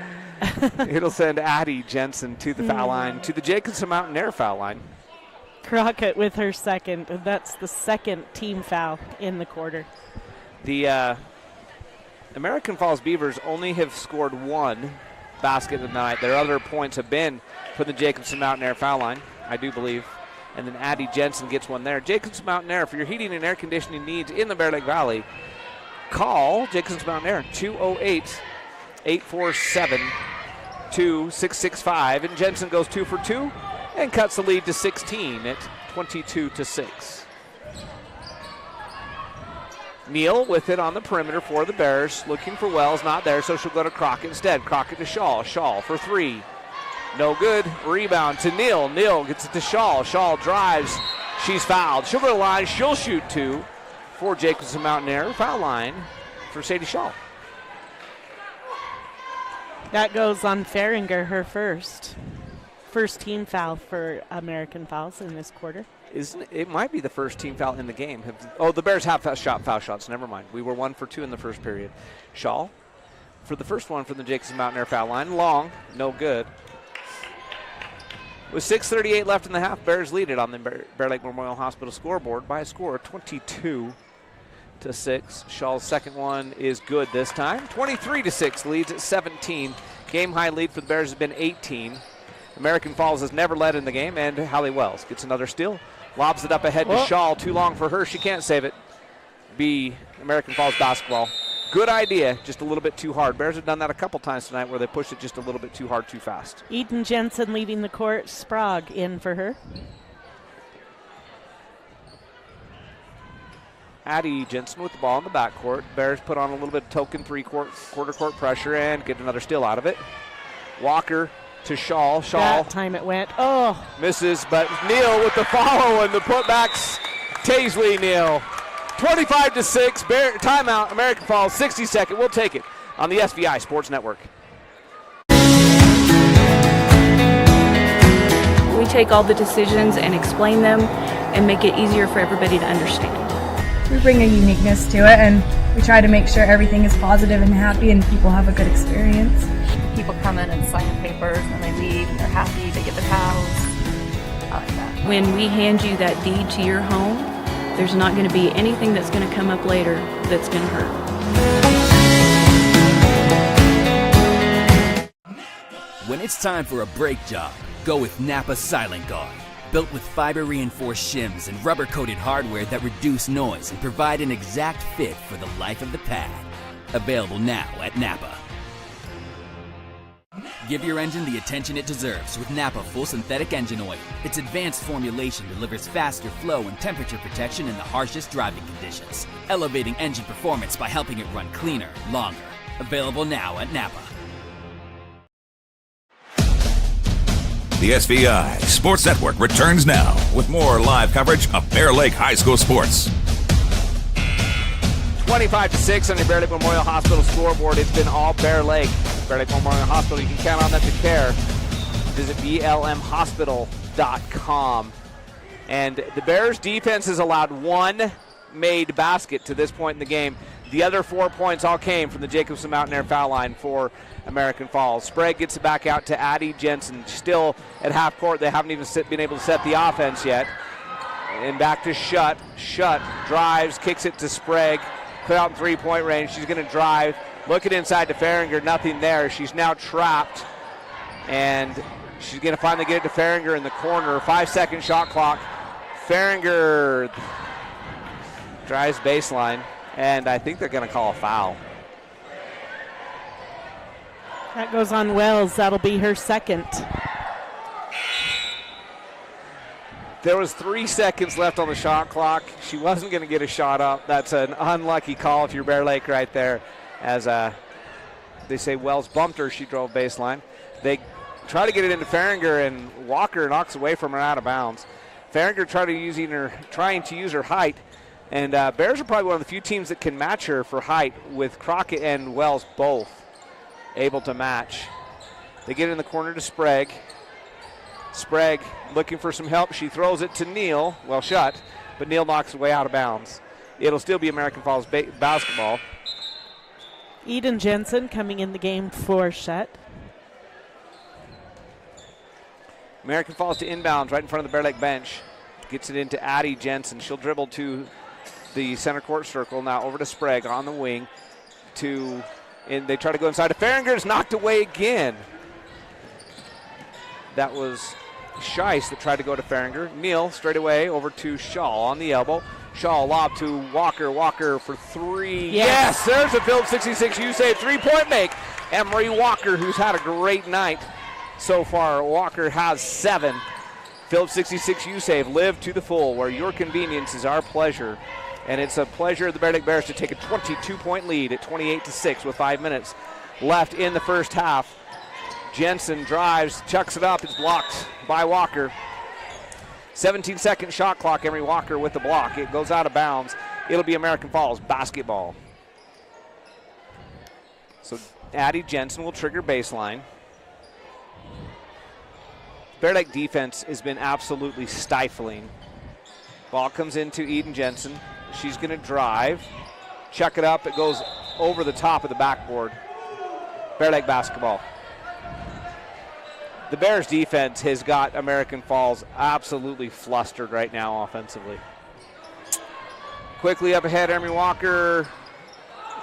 It'll send Addie Jensen to the foul line, to the Jacobson Mountain Air foul line. Crockett with her second, and that's the second team foul in the quarter. The American Falls Beavers only have scored one basket tonight. Their other points have been from the Jacobson Mountain Air foul line, I do believe. And then Addie Jensen gets one there. Jacobson Mountain Air, for your heating and air conditioning needs in the Bear Lake Valley, call Jacobson Mountain Air, 208-847-2665. And Jensen goes 2 for 2 and cuts the lead to 16 at 22-6. Neal with it on the perimeter for the Bears, looking for Wells, not there, so she'll go to Crockett instead. Crockett to Shaw. Shaw for 3. No good. Rebound to Neal. Neal gets it to Shaw. Shaw drives. She's fouled. She'll go to the line. She'll shoot 2 for Jacobson Mountain Air. Foul line for Sadie Shaw. That goes on Feringer, her first team foul for American Falls in this quarter. It might be the first team foul in the game. The Bears have foul shots. Never mind. We were 1 for 2 in the first period. Shaw for the first one from the Jacobson Mountain Air foul line. Long. No good. With 6:38 left in the half, Bears lead it on the Bear Lake Memorial Hospital scoreboard by a score of 22-6. Shaw's second one is good this time. 23-6, leads at 17. Game high lead for the Bears has been 18. American Falls has never led in the game, and Hallie Wells gets another steal. Lobs it up ahead to Shaw. Too long for her. She can't save it. Be American Falls basketball. Good idea, just a little bit too hard. Bears have done that a couple times tonight where they pushed it just a little bit too hard, too fast. Eden Jensen leaving the court. Sprague in for her. Addie Jensen with the ball in the backcourt. Bears put on a little bit of token quarter court pressure and get another steal out of it. Walker to Shaw. Shaw. That time it went. Oh. Misses, but Neal with the follow and the putbacks. Taisley Neal. 25-6, timeout, American Falls, 60-second. We'll take it on the SVI Sports Network. We take all the decisions and explain them and make it easier for everybody to understand. We bring a uniqueness to it, and we try to make sure everything is positive and happy and people have a good experience. People come in and sign papers and they leave and they're happy, they get their house. I like that. When we hand you that deed to your home, there's not going to be anything that's going to come up later that's going to hurt. When it's time for a brake job, go with Napa Silent Guard. Built with fiber-reinforced shims and rubber-coated hardware that reduce noise and provide an exact fit for the life of the pad. Available now at Napa. Give your engine the attention it deserves with Napa Full Synthetic Engine Oil. Its advanced formulation delivers faster flow and temperature protection in the harshest driving conditions, elevating engine performance by helping it run cleaner, longer. Available now at Napa. The SVI Sports Network returns now with more live coverage of Bear Lake High School sports. 25-6 on your Bear Lake Memorial Hospital scoreboard. It's been all Bear Lake. Bear Lake Memorial Hospital, you can count on them to care. Visit blmhospital.com. And the Bears defense has allowed one made basket to this point in the game. The other 4 points all came from the Jacobson Mountain Air foul line for American Falls. Sprague gets it back out to Addie Jensen. Still at half court. They haven't even been able to set the offense yet. And back to Shutt. Shutt drives, kicks it to Sprague. Put out in three-point range. She's going to drive. Look at inside to Feringer. Nothing there. She's now trapped. And she's going to finally get it to Feringer in the corner. 5-second shot clock. Feringer drives baseline. And I think they're going to call a foul. That goes on Wells. That'll be her second. There was 3 seconds left on the shot clock. She wasn't going to get a shot up. That's an unlucky call if you're Bear Lake right there. As they say Wells bumped her, she drove baseline. They try to get it into Feringer, and Walker knocks away from her out of bounds. Feringer trying to use her height. And Bears are probably one of the few teams that can match her for height, with Crockett and Wells both able to match. They get it in the corner to Sprague. Sprague looking for some help. She throws it to Neal. Well shut, but Neal knocks away out of bounds. It'll still be American Falls basketball. Eden Jensen coming in the game for Shutt. American Falls to inbounds right in front of the Bear Lake bench. Gets it into Addie Jensen. She'll dribble to the center court circle. Now over to Sprague on the wing. They try to go inside. Farringer is knocked away again. That was Scheisse that tried to go to Farringer. Neal straight away over to Shaw on the elbow. Shaw lob to Walker. Walker for three. Yes, there's a Phillips 66 U-Save 3-point make. Emery Walker, who's had a great night so far. Walker has 7. Phillips 66 U-Save, live to the full, where your convenience is our pleasure. And it's a pleasure of the Bear Lake Bears to take a 22-point lead at 28-6 with 5 minutes left in the first half. Jensen drives, chucks it up. It's blocked by Walker. 17-second shot clock. Emery Walker with the block. It goes out of bounds. It'll be American Falls basketball. So Addie Jensen will trigger baseline. Bear Lake defense has been absolutely stifling. Ball comes into Eden Jensen. She's going to drive, chuck it up. It goes over the top of the backboard. Bear Lake basketball. The Bears defense has got American Falls absolutely flustered right now offensively. Quickly up ahead, Emery Walker.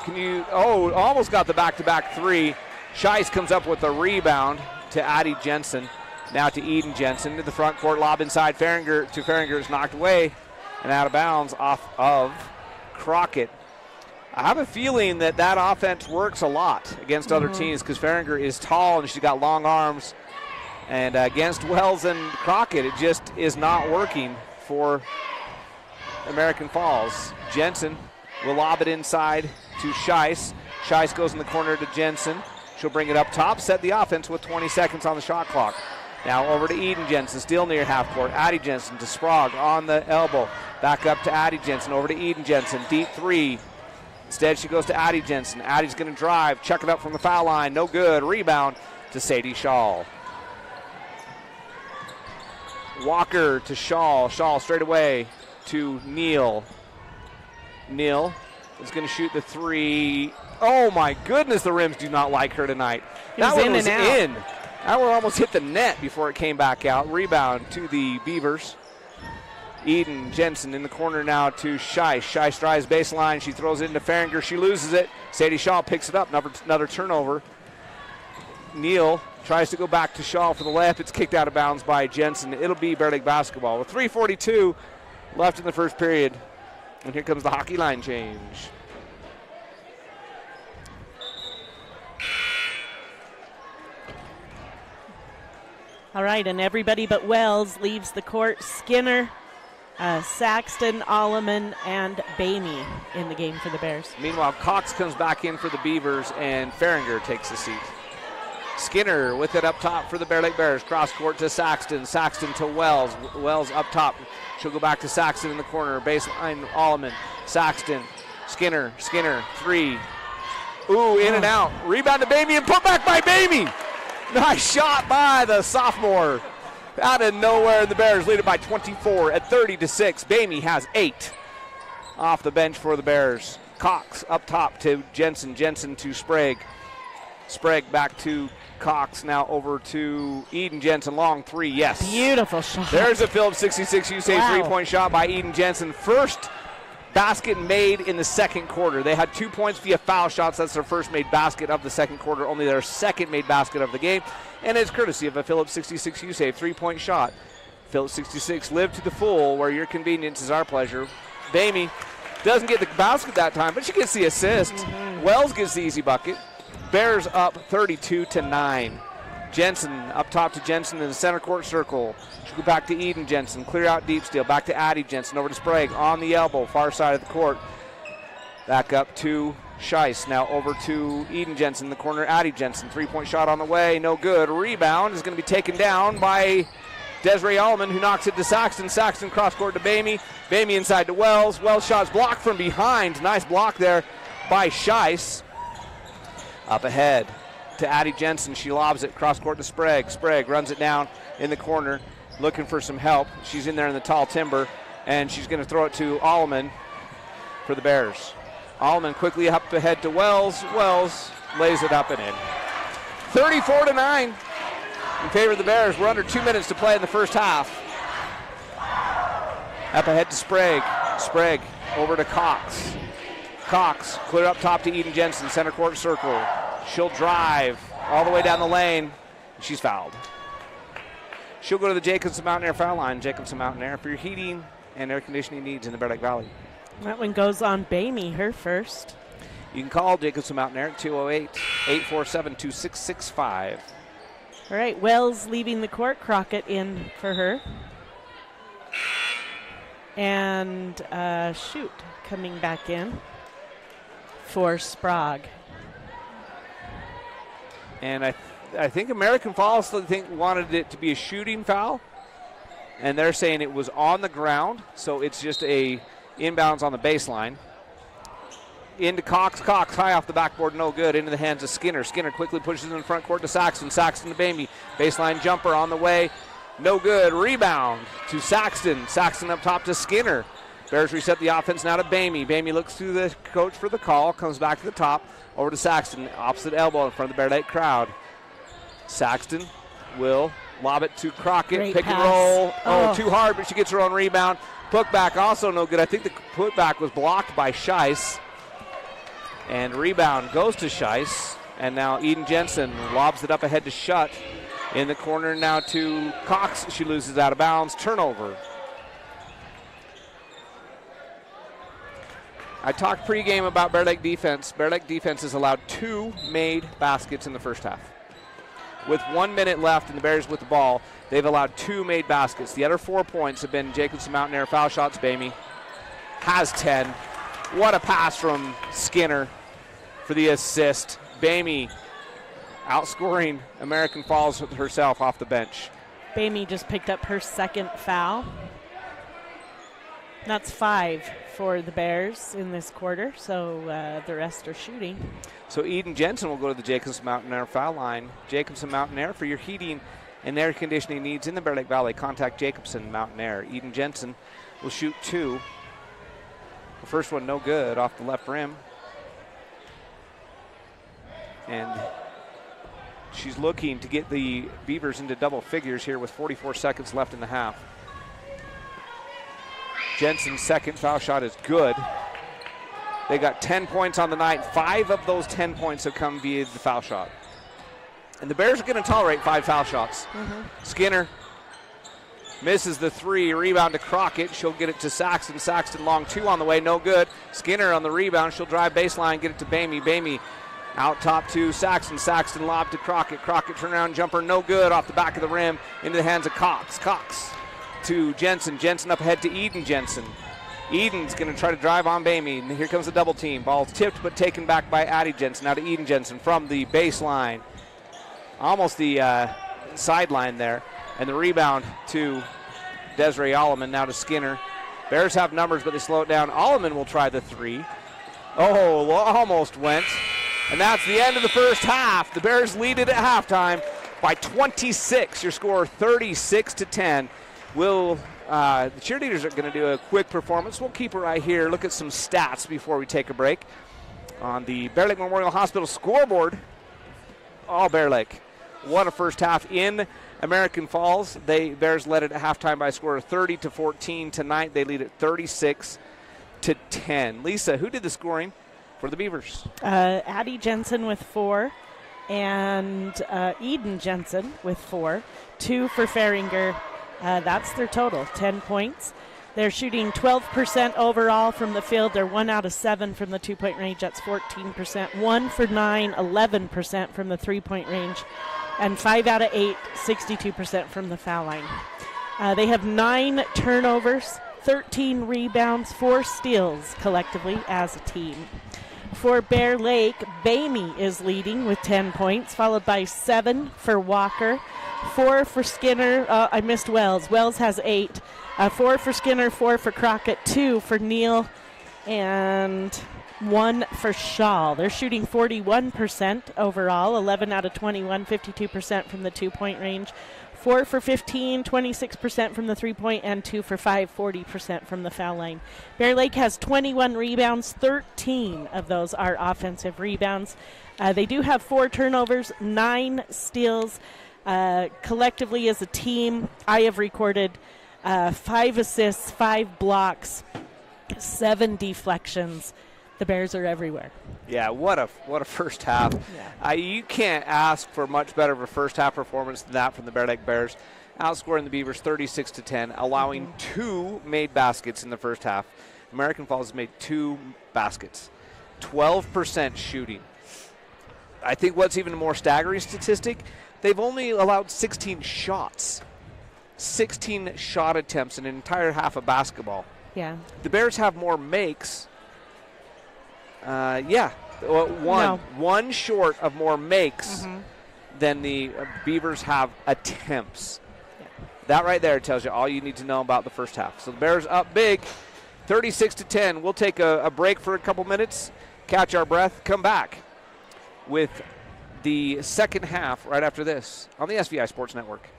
Almost got the back-to-back 3. Scheisse comes up with a rebound to Addie Jensen. Now to Eden Jensen to the front court, lob inside Farringer to Farringer is knocked away and out of bounds off of Crockett. I have a feeling that offense works a lot against other teams because Farringer is tall and she's got long arms. And against Wells and Crockett, it just is not working for American Falls. Jensen will lob it inside to Scheisse. Scheisse goes in the corner to Jensen. She'll bring it up top, set the offense with 20 seconds on the shot clock. Now over to Eden Jensen, still near half court. Addie Jensen to Sprague on the elbow. Back up to Addie Jensen, over to Eden Jensen. Deep 3. Instead, she goes to Addie Jensen. Addie's going to drive, chuck it up from the foul line. No good. Rebound to Sadie Shaw. Walker to Shaw. Shaw straight away to Neal. Neal is going to shoot the 3. Oh, my goodness, the rims do not like her tonight. That one was in. That one almost hit the net before it came back out. Rebound to the Beavers. Eden Jensen in the corner now to Scheisse. Scheisse drives baseline. She throws it into Farringer. She loses it. Sadie Shaw picks it up. Another turnover. Neal tries to go back to Shaw for the layup. It's kicked out of bounds by Jensen. It'll be Bear Lake basketball with 3:42 left in the first period. And here comes the hockey line change. All right, and everybody but Wells leaves the court. Skinner, Saxton, Alleman, and Bamey in the game for the Bears. Meanwhile, Cox comes back in for the Beavers, and Farringer takes a seat. Skinner with it up top for the Bear Lake Bears. Cross court to Saxton. Saxton to Wells. Wells up top. She'll go back to Saxton in the corner. Baseline, Alleman. Saxton. Skinner. 3. Ooh, in and out. Rebound to Bamey and put back by Bamey. Nice shot by the sophomore. Out of nowhere, and the Bears lead it by 24 at 30-6. Bamey has 8 off the bench for the Bears. Cox up top to Jensen. Jensen to Sprague. Sprague back to Cox. Now over to Eden Jensen. Long 3, yes. Beautiful shot. There's a Phillips 66 U-Save 3-point shot by Eden Jensen. First basket made in the second quarter. They had 2 points via foul shots. That's their first made basket of the second quarter, only their second made basket of the game. And it's courtesy of a Phillips 66 U-Save 3-point shot. Phillips 66, live to the full, where your convenience is our pleasure. Bamey doesn't get the basket that time, but she gets the assist. Wells gets the easy bucket. Bears up 32-9. Jensen up top to Jensen in the center court circle. She'll go back to Eden Jensen. Clear out deep steal. Back to Addie Jensen. Over to Sprague on the elbow. Far side of the court. Back up to Scheisse. Now over to Eden Jensen in the corner. Addie Jensen. 3-point shot on the way. No good. Rebound is going to be taken down by Desiree Alleman, who knocks it to Saxton. Saxton cross court to Bamey. Bamey inside to Wells. Wells shot's blocked from behind. Nice block there by Scheisse. Up ahead to Addie Jensen. She lobs it cross court to Sprague. Sprague runs it down in the corner, looking for some help. She's in there in the tall timber, and she's going to throw it to Alleman for the Bears. Allman quickly up ahead to Wells. Wells lays it up and in. 34-9 in favor of the Bears. We're under 2 minutes to play in the first half. Up ahead to Sprague. Sprague over to Cox. Cox clear up top to Eden Jensen, center court circle. She'll drive all the way down the lane. She's fouled. She'll go to the Jacobson Mountain Air foul line. Jacobson Mountain Air for your heating and air conditioning needs in the Bear Lake Valley. That one goes on Bamey, her first. You can call Jacobson Mountain Air at 208-847-2665. All right, Wells leaving the court. Crockett in for her. And Shoot coming back in for Sprague. And I think American Falls wanted it to be a shooting foul. And they're saying it was on the ground, so it's just a inbounds on the baseline. Into Cox. Cox high off the backboard, no good. Into the hands of Skinner. Skinner quickly pushes in the front court to Saxton. Saxton to Bamey. Baseline jumper on the way. No good. Rebound to Saxton. Saxton up top to Skinner. Bears reset the offense now to Bamey. Bamey looks to the coach for the call. Comes back to the top. Over to Saxton. Opposite elbow in front of the Bear Lake crowd. Saxton will lob it to Crockett. Great Pick pass. and roll. Oh, too hard, but she gets her own rebound. Putback also no good. I think the putback was blocked by Scheisse. And rebound goes to Scheisse. And now Eden Jensen lobs it up ahead to Shutt. In the corner now to Cox. She loses out of bounds. Turnover. I talked pregame about Bear Lake defense. Bear Lake defense has allowed 2 made baskets in the first half. With 1 minute left and the Bears with the ball, they've allowed 2 made baskets. The other 4 points have been Jacobson Mountain Air foul shots. Bamey has 10. What a pass from Skinner for the assist. Bamey outscoring American Falls herself off the bench. Bamey just picked up her second foul. That's 5 for the Bears in this quarter, so the rest are shooting. So Eden Jensen will go to the Jacobson Mountain Air foul line. Jacobson Mountain Air for your heating and air conditioning needs in the Bear Lake Valley. Contact Jacobson Mountain Air. Eden Jensen will shoot 2. The first one no good off the left rim. And she's looking to get the Beavers into double figures here with 44 seconds left in the half. Jensen's second foul shot is good. They got 10 points on the night. 5 of those 10 points have come via the foul shot. And the Bears are going to tolerate 5 foul shots. Skinner misses the 3. Rebound to Crockett. She'll get it to Saxton. Saxton long 2 on the way. No good. Skinner on the rebound. She'll drive baseline, get it to Bamey. Bamey out top to Saxton. Saxton lob to Crockett. Crockett turnaround jumper. No good off the back of the rim into the hands of Cox. Cox to Jensen. Jensen up ahead to Eden Jensen. Eden's going to try to drive on Bamey. And here comes the double team. Ball's tipped but taken back by Addie Jensen. Now to Eden Jensen from the baseline. Almost the sideline there. And the rebound to Desiree Alleman. Now to Skinner. Bears have numbers, but they slow it down. Alleman will try the 3. Oh, almost went. And that's the end of the first half. The Bears lead it at halftime by 26. Your score 36-10. The cheerleaders are going to do a quick performance. We'll keep it right here. Look at some stats before we take a break. On the Bear Lake Memorial Hospital scoreboard, all Bear Lake. What a first half in American Falls. Bears led it at halftime by a score of 30-14. Tonight they lead it 36-10. Lisa, who did the scoring for the Beavers? Addie Jensen with 4 and Eden Jensen with 4. 2 for Faringer. That's their total, 10 points. They're shooting 12% overall from the field. They're 1 out of 7 from the 2-point range. That's 14%. 1 for 9, 11% from the 3-point range. And 5 out of 8, 62% from the foul line. They have 9 turnovers, 13 rebounds, 4 steals collectively as a team. For Bear Lake, Bamey is leading with 10 points, followed by 7 for Walker, 4 for Skinner. I missed Wells. Wells has 8. 4 for Skinner, 4 for Crockett, 2 for Neal, and 1 for Shaw. They're shooting 41% overall, 11 out of 21, 52% from the 2-point range. 4 for 15, 26% from the three-point, and 2 for 5, 40% from the foul line. Bear Lake has 21 rebounds. 13 of those are offensive rebounds. They do have 4 turnovers, 9 steals. Collectively as a team, I have recorded 5 assists, 5 blocks, 7 deflections. The Bears are everywhere. Yeah, what a first half. Yeah. You can't ask for much better of a first half performance than that from the Bear Lake Bears. Outscoring the Beavers 36-10, allowing 2 made baskets in the first half. American Falls made 2 baskets. 12% shooting. I think what's even a more staggering statistic, they've only allowed 16 shots. 16 shot attempts in an entire half of basketball. Yeah. The Bears have more makes. One short of more makes than the Beavers have attempts. Yeah. That right there tells you all you need to know about the first half. So the Bears up big, 36-10. We'll take a break for a couple minutes, catch our breath, come back with the second half right after this on the SVI Sports Network.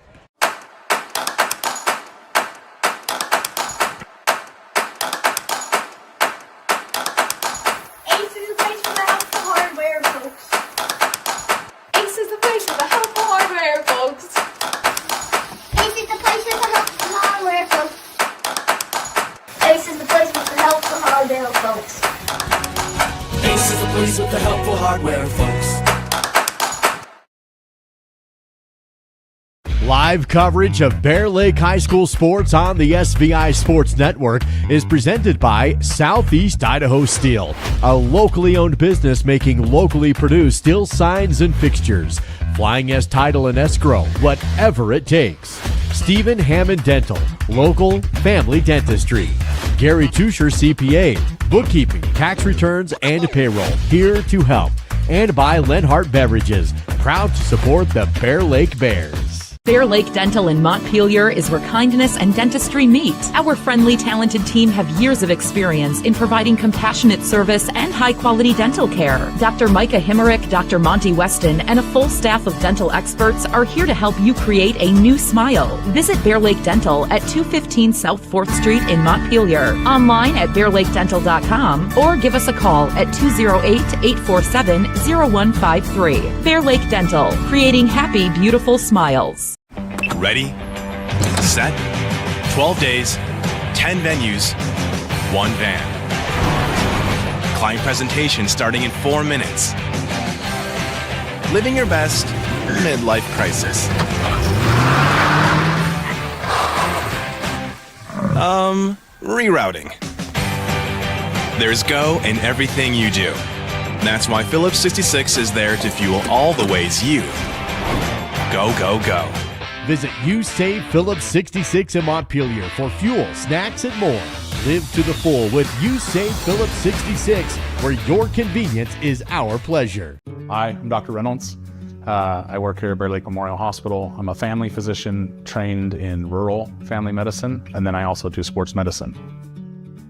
Ace is the place with the helpful hardware, folks. Live coverage of Bear Lake High School sports on the SVI Sports Network is presented by Southeast Idaho Steel, a locally owned business making locally produced steel signs and fixtures. Flying S title and escrow, whatever it takes. Stephen Hammond Dental, local family dentistry. Gary Tusher CPA, bookkeeping, tax returns, and payroll, here to help. And by Lenhart Beverages, proud to support the Bear Lake Bears. Bear Lake Dental in Montpelier is where kindness and dentistry meet. Our friendly, talented team have years of experience in providing compassionate service and high-quality dental care. Dr. Micah Himmerick, Dr. Monty Weston, and a full staff of dental experts are here to help you create a new smile. Visit Bear Lake Dental at 215 South 4th Street in Montpelier, online at bearlakedental.com, or give us a call at 208-847-0153. Bear Lake Dental, creating happy, beautiful smiles. Ready, set, 12 days, 10 venues, 1 van. Client presentation starting in 4 minutes. Living your best midlife crisis. Rerouting. There's go in everything you do. That's why Phillips 66 is there to fuel all the ways you go, go, go. Visit You Save Phillips 66 in Montpelier for fuel, snacks, and more. Live to the full with You Save Phillips 66, where your convenience is our pleasure. Hi, I'm Dr. Reynolds. I work here at Bear Lake Memorial Hospital. I'm a family physician trained in rural family medicine, and then I also do sports medicine.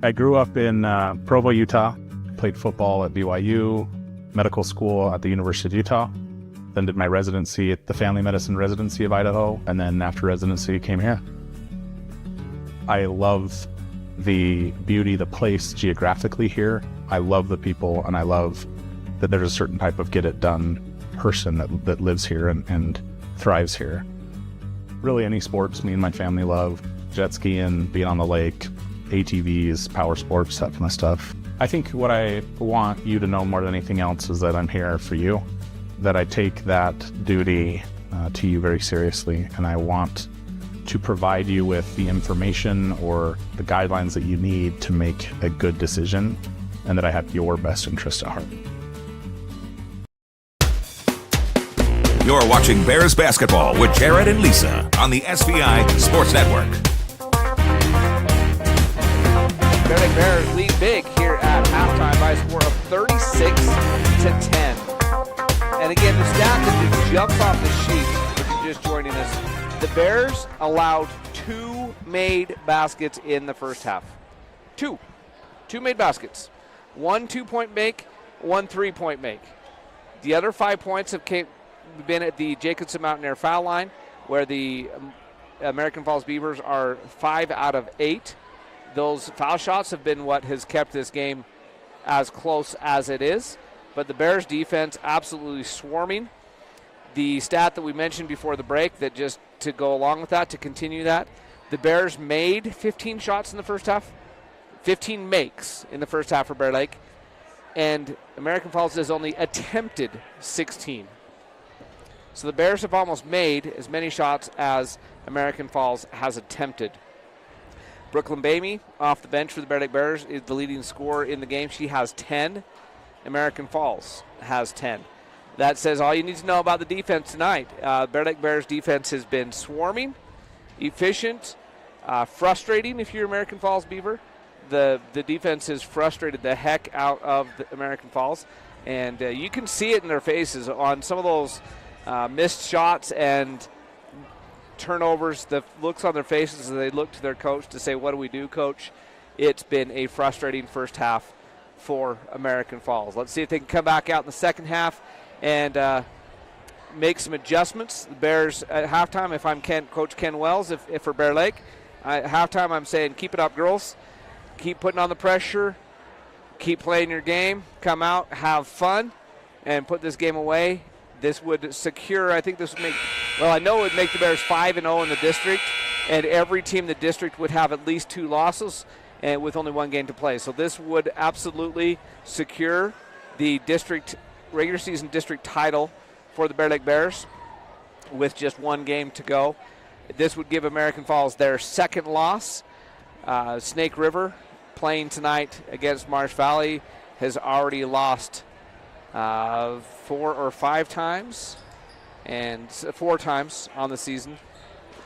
I grew up in Provo, Utah, played football at BYU, medical school at the University of Utah, then did my residency at the Family Medicine Residency of Idaho, and then after residency came here. I love the beauty, the place geographically here. I love the people, and I love that there's a certain type of get-it-done person that lives here and thrives here. Really any sports me and my family love. Jet skiing, being on the lake, ATVs, power sports, that kind of stuff. I think what I want you to know more than anything else is that I'm here for you, that I take that duty to you very seriously, and I want to provide you with the information or the guidelines that you need to make a good decision, and that I have your best interest at heart. You're watching Bears basketball with Jared and Lisa on the SVI Sports Network. Bear Lake Bears lead big here at halftime by a score of 36-10. And again, the stat that just jumps off the sheet, if you're just joining us, the Bears allowed 2 made baskets in the first half. 2 made baskets. 1 2-point make, 1 3-point make. The other 5 points have been at the Jacobson Mountain Air foul line. where the American Falls Beavers are 5 out of 8. Those foul shots have been what has kept this game as close as it is. But the Bears defense absolutely swarming. The stat that we mentioned before the break, that just to go along with that, to continue that, the Bears made 15 shots in the first half. 15 makes in the first half for Bear Lake. And American Falls has only attempted 16. So the Bears have almost made as many shots as American Falls has attempted. Brooklyn Bamey, off the bench for the Bear Lake Bears, is the leading scorer in the game. She has 10. American Falls has 10. That says all you need to know about the defense tonight. Bear Lake Bears defense has been swarming, efficient, frustrating if you're American Falls Beaver. The defense has frustrated the heck out of the American Falls, and you can see it in their faces on some of those missed shots and turnovers, the looks on their faces as they look to their coach to say, what do we do, coach? It's been a frustrating first half for American Falls. Let's see if they can come back out in the second half and make some adjustments. The Bears at halftime, if I'm Coach Ken Wells, if for Bear Lake, at halftime I'm saying keep it up, girls. Keep putting on the pressure. Keep playing your game. Come out, have fun, and put this game away. This would secure, I think this would make, well, I know it would make the Bears 5-0 in the district, and every team in the district would have at least 2 losses and with only 1 game to play. So this would absolutely secure the district regular season district title for the Bear Lake Bears with just 1 game to go. This would give American Falls their 2nd loss. Snake River, playing tonight against Marsh Valley, has already lost 4 or 5 times, and 4 times on the season.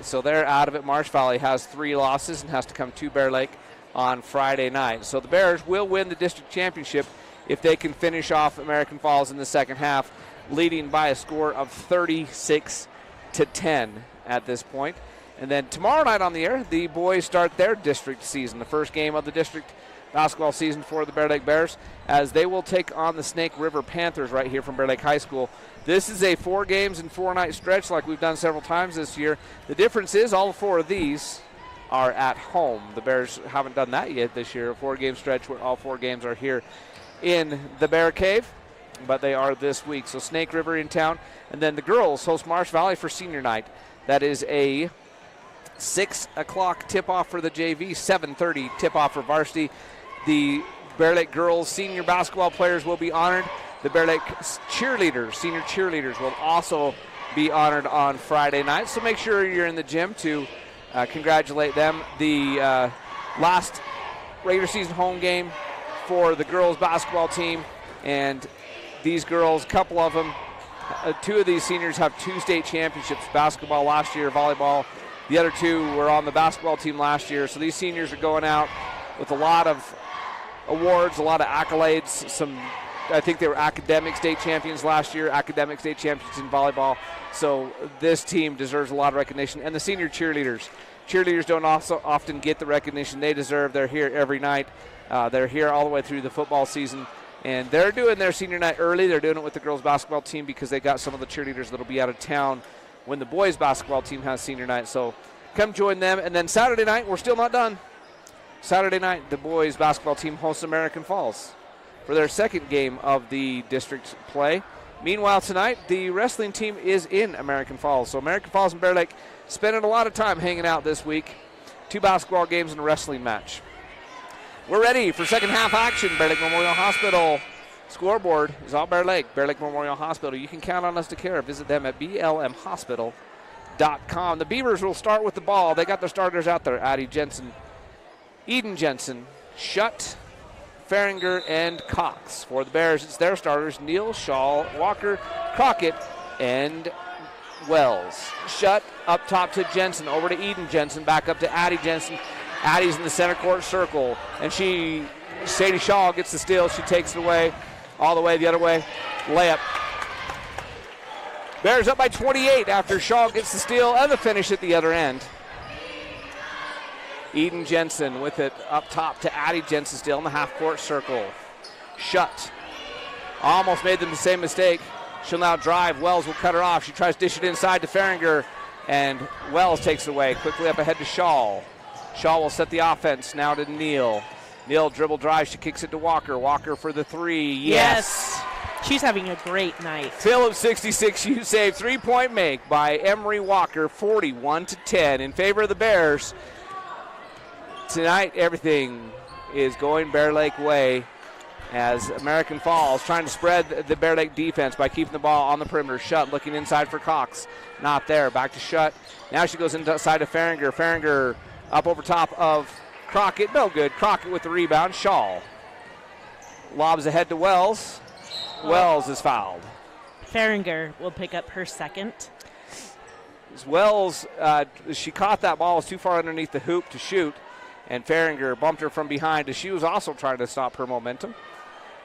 So they're out of it. Marsh Valley has 3 losses and has to come to Bear Lake on Friday night. So the Bears will win the district championship if they can finish off American Falls in the second half, leading by a score of 36-10 at this point. And then tomorrow night on the air, the boys start their district season, the first game of the district basketball season for the Bear Lake Bears, as they will take on the Snake River Panthers right here from Bear Lake High School. This is a 4 games and 4 night stretch like we've done several times this year. The difference is all 4 of these are at home. The Bears haven't done that yet this year, a 4-game stretch where all 4 games are here in the Bear Cave, but they are this week. So Snake River in town, and then the girls host Marsh Valley for senior night. That is a 6 o'clock tip-off for the JV, 7:30 tip-off for varsity. The Bear Lake girls senior basketball players will be honored. The Bear Lake cheerleaders, senior cheerleaders, will also be honored on Friday night. So make sure you're in the gym to congratulate them. The last regular season home game for the girls basketball team, and these girls, a couple of them, 2 of these seniors have 2 state championships, basketball last year, volleyball. The other 2 were on the basketball team last year. So these seniors are going out with a lot of awards, a lot of accolades. I think they were academic state champions last year, academic state champions in volleyball. So this team deserves a lot of recognition. And the senior cheerleaders. Cheerleaders don't also often get the recognition they deserve. They're here every night. They're here all the way through the football season. And they're doing their senior night early. They're doing it with the girls basketball team because they got some of the cheerleaders that will be out of town when the boys basketball team has senior night. So come join them. And then Saturday night, we're still not done. Saturday night, the boys basketball team hosts American Falls for their 2nd game of the district play. Meanwhile, tonight, the wrestling team is in American Falls. So American Falls and Bear Lake spending a lot of time hanging out this week. 2 basketball games and a wrestling match. We're ready for second half action. Bear Lake Memorial Hospital scoreboard is all Bear Lake. Bear Lake Memorial Hospital. You can count on us to care. Visit them at blmhospital.com. The Beavers will start with the ball. They got their starters out there. Addie Jensen, Eden Jensen, Shutt, Feringer, and Cox. For the Bears, it's their starters, Neal, Shaw, Walker, Crockett, and Wells. Shutt up top to Jensen, over to Eden Jensen, back up to Addie Jensen. Addie's in the center court circle, and Sadie Shaw gets the steal. She takes it away, all the way the other way. Layup. Bears up by 28 after Shaw gets the steal and the finish at the other end. Eden Jensen with it up top to Addie Jensen, still in the half-court circle. Shutt. Almost made them the same mistake. She'll now drive. Wells will cut her off. She tries to dish it inside to Feringer, And Wells takes it away. Quickly up ahead to Shaw. Shaw will set the offense now to Neal. Neal dribble drive. She kicks it to Walker. Walker for the three. Yes. She's having a great night. Phillips 66 U save. 3-point make by Emery Walker. 41-10 in favor of the Bears. Tonight, everything is going Bear Lake way as American Falls trying to spread the Bear Lake defense by keeping the ball on the perimeter. Shutt looking inside for Cox. Not there. Back to Shutt. Now she goes inside to Farringer. Farringer up over top of Crockett. No good. Crockett with the rebound. Shaw lobs ahead to Wells. Wells is fouled. Farringer will pick up her second. As Wells, she caught that ball. Was too far underneath the hoop to shoot. And Farringer bumped her from behind as she was also trying to stop her momentum.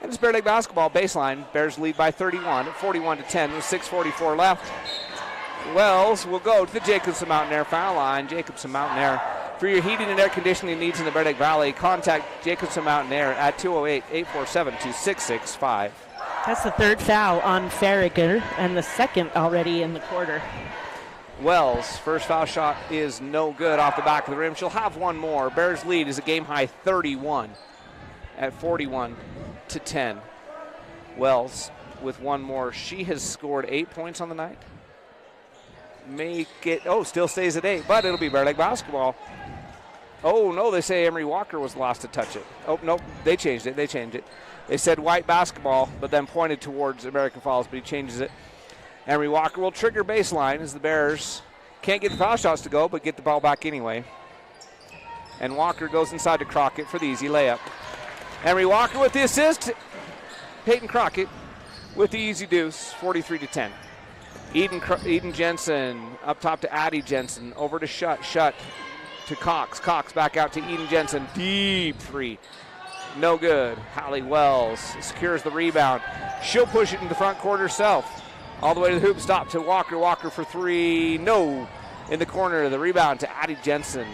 And it's Bear Lake basketball baseline. Bears lead by 31 at 41-10 with 6:44 left. Wells will go to the Jacobson Mountain Air foul line. Jacobson Mountain Air. For your heating and air conditioning needs in the Bear Lake Valley, contact Jacobson Mountain Air at 208-847-2665. That's the third foul on Farringer and the second already in the quarter. Wells' first foul shot is no good off the back of the rim. She'll have one more. Bears lead is a game-high 31 at 41-10. Wells with one more. She has scored 8 points on the night. Still stays at 8, but it'll be Bear Lake basketball. Oh, no, they say Emery Walker was the last to touch it. Oh, no, they changed it. They said white basketball, but then pointed towards American Falls, but he changes it. Emery Walker will trigger baseline as the Bears can't get the foul shots to go, but get the ball back anyway. And Walker goes inside to Crockett for the easy layup. Emery Walker with the assist. Peyton Crockett with the easy deuce, 43-10. Eden Jensen up top to Addie Jensen, over to Shutt. Shutt to Cox. Cox back out to Eden Jensen. Deep three. No good. Hallie Wells secures the rebound. She'll push it in the front court herself. All the way to the hoop. Stop to Walker. Walker for three. No. In the corner. The rebound to Addie Jensen.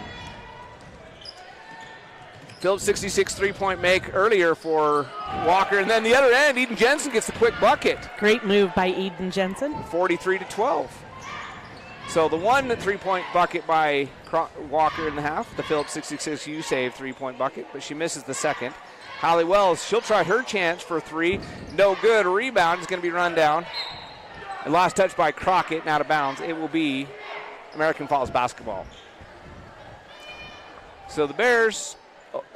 Phillips 66 3-point make earlier for Walker. And then the other end, Eden Jensen gets the quick bucket. Great move by Eden Jensen. 43-12. So the one 3-point bucket by Walker in the half. The Phillips 66 U save 3-point bucket, but she misses the second. Hallie Wells, she'll try her chance for three. No good. Rebound is going to be run down. A last touch by Crockett and out of bounds. It will be American Falls basketball. So the Bears'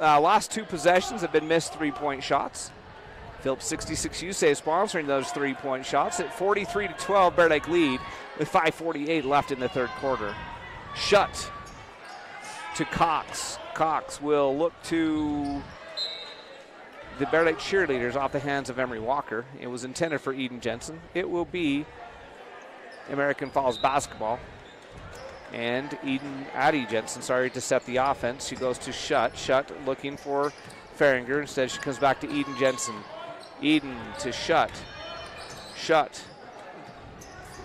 last two possessions have been missed 3-point shots. Phillips 66 U save sponsoring those 3-point shots at 43-12. Bear Lake lead with 5:48 left in the third quarter. Shutt to Cox. Cox will look to the Bear Lake cheerleaders off the hands of Emery Walker. It was intended for Eden Jensen. It will be American Falls basketball. And Addie Jensen, to set the offense. She goes to Shutt. Shutt looking for Farringer. Instead, she comes back to Eden Jensen. Eden to Shutt. Shutt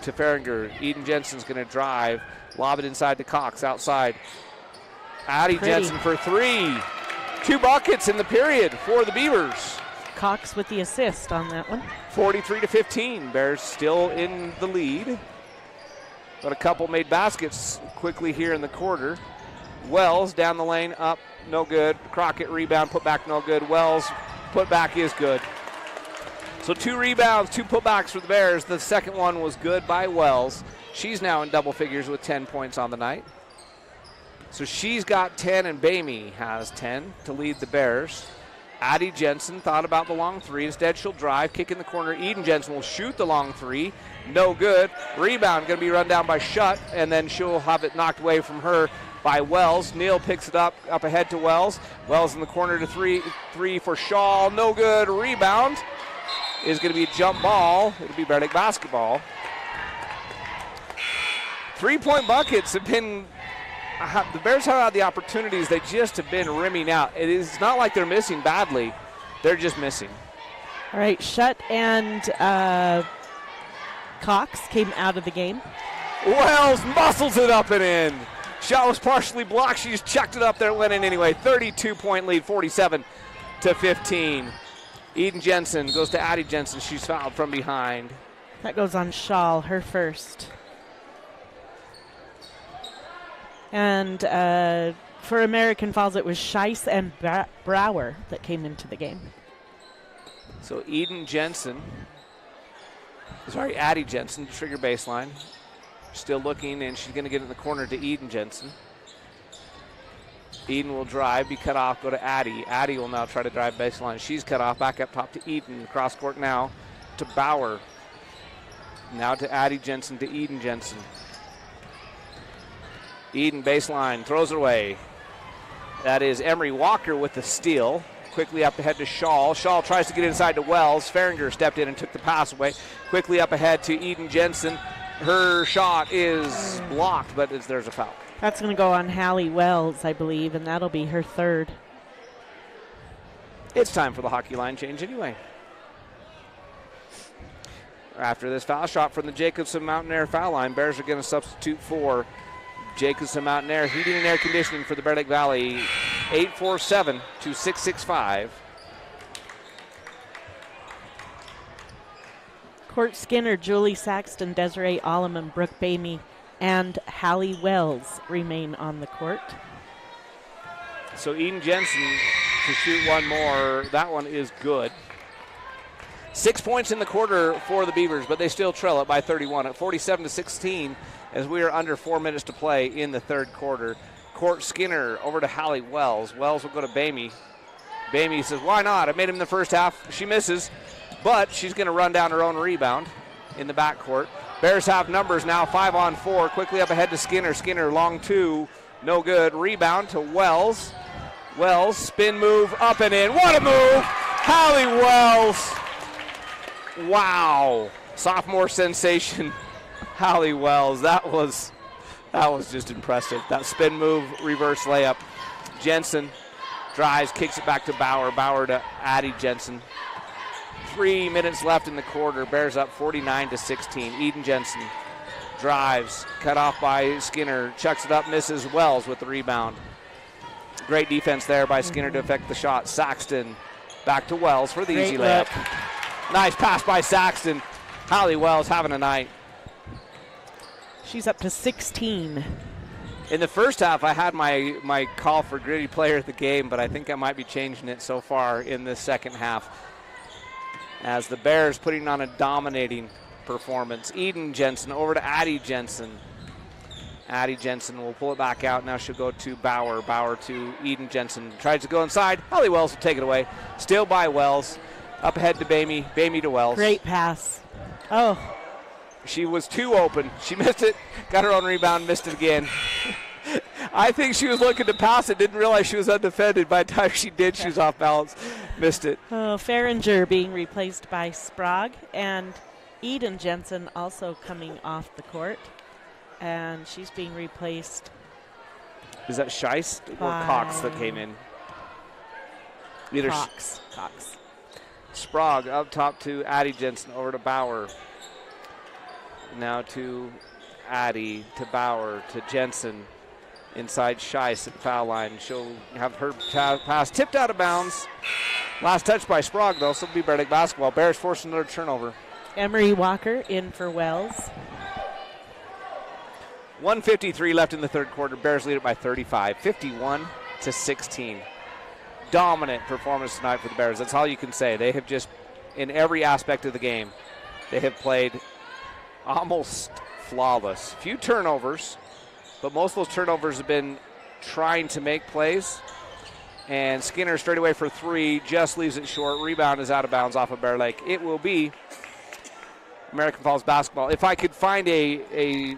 to Farringer. Eden Jensen's going to drive. Lob it inside to Cox outside. Addie Jensen for three. 2 buckets in the period for the Beavers. Cox with the assist on that one. 43-15. Bears still in the lead. But a couple made baskets quickly here in the quarter. Wells down the lane, up, no good. Crockett rebound, put back, no good. Wells, put back is good. So 2 rebounds, 2 putbacks for the Bears. The second one was good by Wells. She's now in double figures with 10 points on the night. So she's got 10 and Bamey has 10 to lead the Bears. Addie Jensen thought about the long three. Instead, she'll drive, kick in the corner. Eden Jensen will shoot the long three. No good. Rebound going to be run down by Shutt, and then she'll have it knocked away from her by Wells. Neal picks it up ahead to Wells. Wells in the corner to three for Shaw. No good. Rebound is going to be a jump ball. It'll be Bear Lake basketball. 3-point buckets have been, the Bears have had the opportunities. They just have been rimming out. It is not like they're missing badly. They're just missing. All right, Shutt and Cox came out of the game. Wells muscles it up and in. Shot was partially blocked. She just chucked it up there and went in anyway. 32-point lead, 47-15. Eden Jensen goes to Addie Jensen. She's fouled from behind. That goes on Shaw, her first. And for American Falls, it was Scheisse and Brower that came into the game. So Addie Jensen to trigger baseline. Still looking, and she's going to get in the corner to Addie Jensen. Eden will drive, be cut off, go to Addie. Addie will now try to drive baseline. She's cut off, back up top to Eden. Cross court now to Bauer. Now to Addie Jensen to Eden Jensen. Eden baseline, throws it away. That is Emery Walker with the steal. Quickly up ahead to Shaw. Shaw tries to get inside to Wells. Farringer stepped in and took the pass away. Quickly up ahead to Eden Jensen. Her shot is blocked, but there's a foul. That's going to go on Hallie Wells, I believe, and that'll be her third. It's time for the hockey line change anyway. After this foul shot from the Jacobson Mountain Air foul line, Bears are going to substitute for Jacobson Mountain Air Heating and Air Conditioning for the Bear Lake Valley. 847-2665. Court Skinner, Julie Saxton, Desiree Alleman, Brooke Bamey, and Hallie Wells remain on the court. So Eden Jensen to shoot one more. That one is good. 6 points in the quarter for the Beavers, but they still trail it by 31 at 47-16 as we are under 4 minutes to play in the third quarter. Court Skinner over to Hallie Wells. Wells will go to Bamey. Bamey says, why not? I made him in the first half. She misses, but she's going to run down her own rebound in the backcourt. Bears have numbers now, 5-on-4. Quickly up ahead to Skinner. Skinner, long two, no good. Rebound to Wells. Wells, spin move, up and in. What a move! Hallie Wells. Wow. Sophomore sensation, Hallie Wells. That was just impressive. That spin move, reverse layup. Jensen drives, kicks it back to Bauer. Bauer to Addie Jensen. 3 minutes left in the quarter. Bears up 49-16. Eden Jensen drives, cut off by Skinner, chucks it up, misses. Wells with the rebound. Great defense there by Skinner to affect the shot. Saxton back to Wells for the easy layup. Nice pass by Saxton. Hallie Wells having a night. She's up to 16. In the first half, I had my call for gritty player of the game, but I think I might be changing it so far in the second half. As the Bears putting on a dominating performance. Eden Jensen over to Addie Jensen. Addie Jensen will pull it back out. Now she'll go to Bauer. Bauer to Eden Jensen. Tries to go inside. Hallie Wells will take it away. Still by Wells. Up ahead to Bamey. Bamey to Wells. Great pass. Oh. She was too open. She missed it. Got her own rebound. Missed it again. I think she was looking to pass it. Didn't realize she was undefended. By the time she did, she was off balance. Missed it. Oh, Farringer being replaced by Sprague. And Eden Jensen also coming off the court. And she's being replaced. Is that Scheisse or Cox that came in? Either Cox. Sprague up top to Addie Jensen, over to Bauer. Now to Addie, to Bauer, to Jensen. Inside Scheisse at the foul line. She'll have her pass tipped out of bounds. Last touch by Sprague, though, so it'll be Bear Lake basketball. Bears forcing another turnover. Emery Walker in for Wells. 1:53 left in the third quarter. Bears lead it by 35, 51-16. Dominant performance tonight for the Bears. That's all you can say. They have just, in every aspect of the game, they have played almost flawless. Few turnovers, but most of those turnovers have been trying to make plays. And Skinner straight away for three, just leaves it short. Rebound is out of bounds off of Bear Lake. It will be American Falls basketball. If I could find a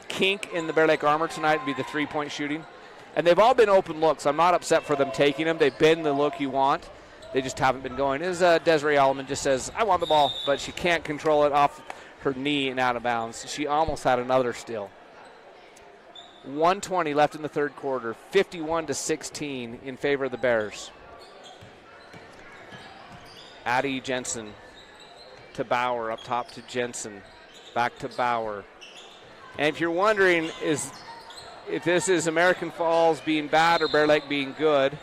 kink in the Bear Lake armor tonight, it'd be the three-point shooting. And they've all been open looks. I'm not upset for them taking them. They've been the look you want. They just haven't been going. As Desiree Alleman just says, I want the ball, but she can't control it off her knee and out of bounds. She almost had another steal. 1:20 left in the third quarter, 51-16 in favor of the Bears. Addie Jensen to Bauer, up top to Jensen, back to Bauer. And if you're wondering if this is American Falls being bad or Bear Lake being good,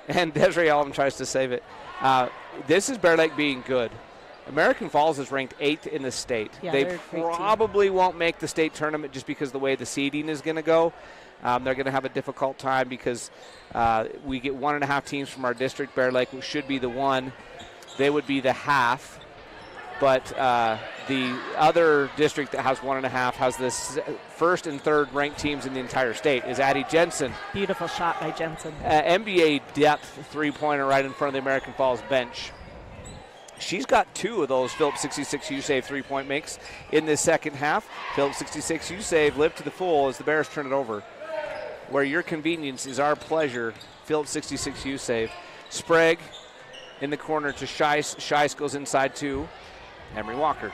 and Desiree Allman tries to save it, this is Bear Lake being good. American Falls is ranked 8th in the state. Yeah, they they're a great team. probably won't make the state tournament just because of the way the seeding is going to go. They're going to have a difficult time because we get 1.5 teams from our district. Bear Lake, which should be the 1. They would be the half. But the other district that has 1.5 has the first and third ranked teams in the entire state is Addie Jensen. Beautiful shot by Jensen. NBA depth three-pointer right in front of the American Falls bench. She's got 2 of those Phillips 66 U-Save three-point makes in this second half. Phillips 66 U-Save lived to the full as the Bears turn it over. Where your convenience is our pleasure, Phillips 66 U-Save. Sprague in the corner to Scheisse. Scheisse goes inside to Emery Walker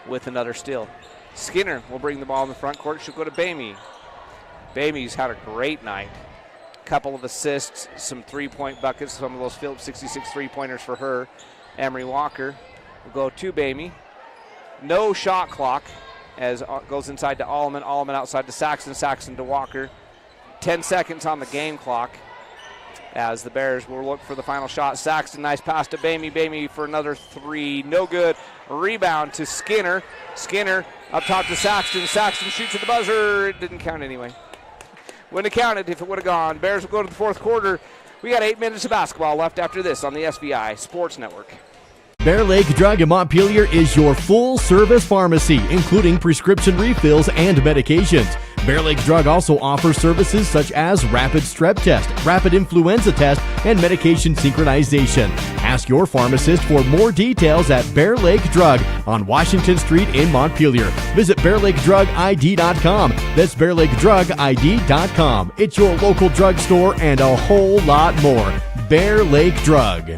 with another steal. Skinner will bring the ball in the front court. She'll go to Bamey. Bamey's had a great night. Couple of assists, some three-point buckets, some of those Phillips 66 three-pointers for her. Emery Walker will go to Bamey. No shot clock as goes inside to Alleman. Alleman outside to Saxon. Saxon to Walker. 10 seconds on the game clock as the Bears will look for the final shot. Saxton, nice pass to Bamey. Bamey for another 3. No good. Rebound to Skinner. Skinner up top to Saxton. Saxton shoots at the buzzer. It didn't count anyway. Wouldn't have counted if it would have gone. Bears will go to the fourth quarter. We got 8 minutes of basketball left after this on the SVI Sports Network. Bear Lake Drug in Montpelier is your full-service pharmacy, including prescription refills and medications. Bear Lake Drug also offers services such as rapid strep test, rapid influenza test, and medication synchronization. Ask your pharmacist for more details at Bear Lake Drug on Washington Street in Montpelier. Visit BearLakeDrugID.com. That's BearLakeDrugID.com. It's your local drugstore and a whole lot more. Bear Lake Drug.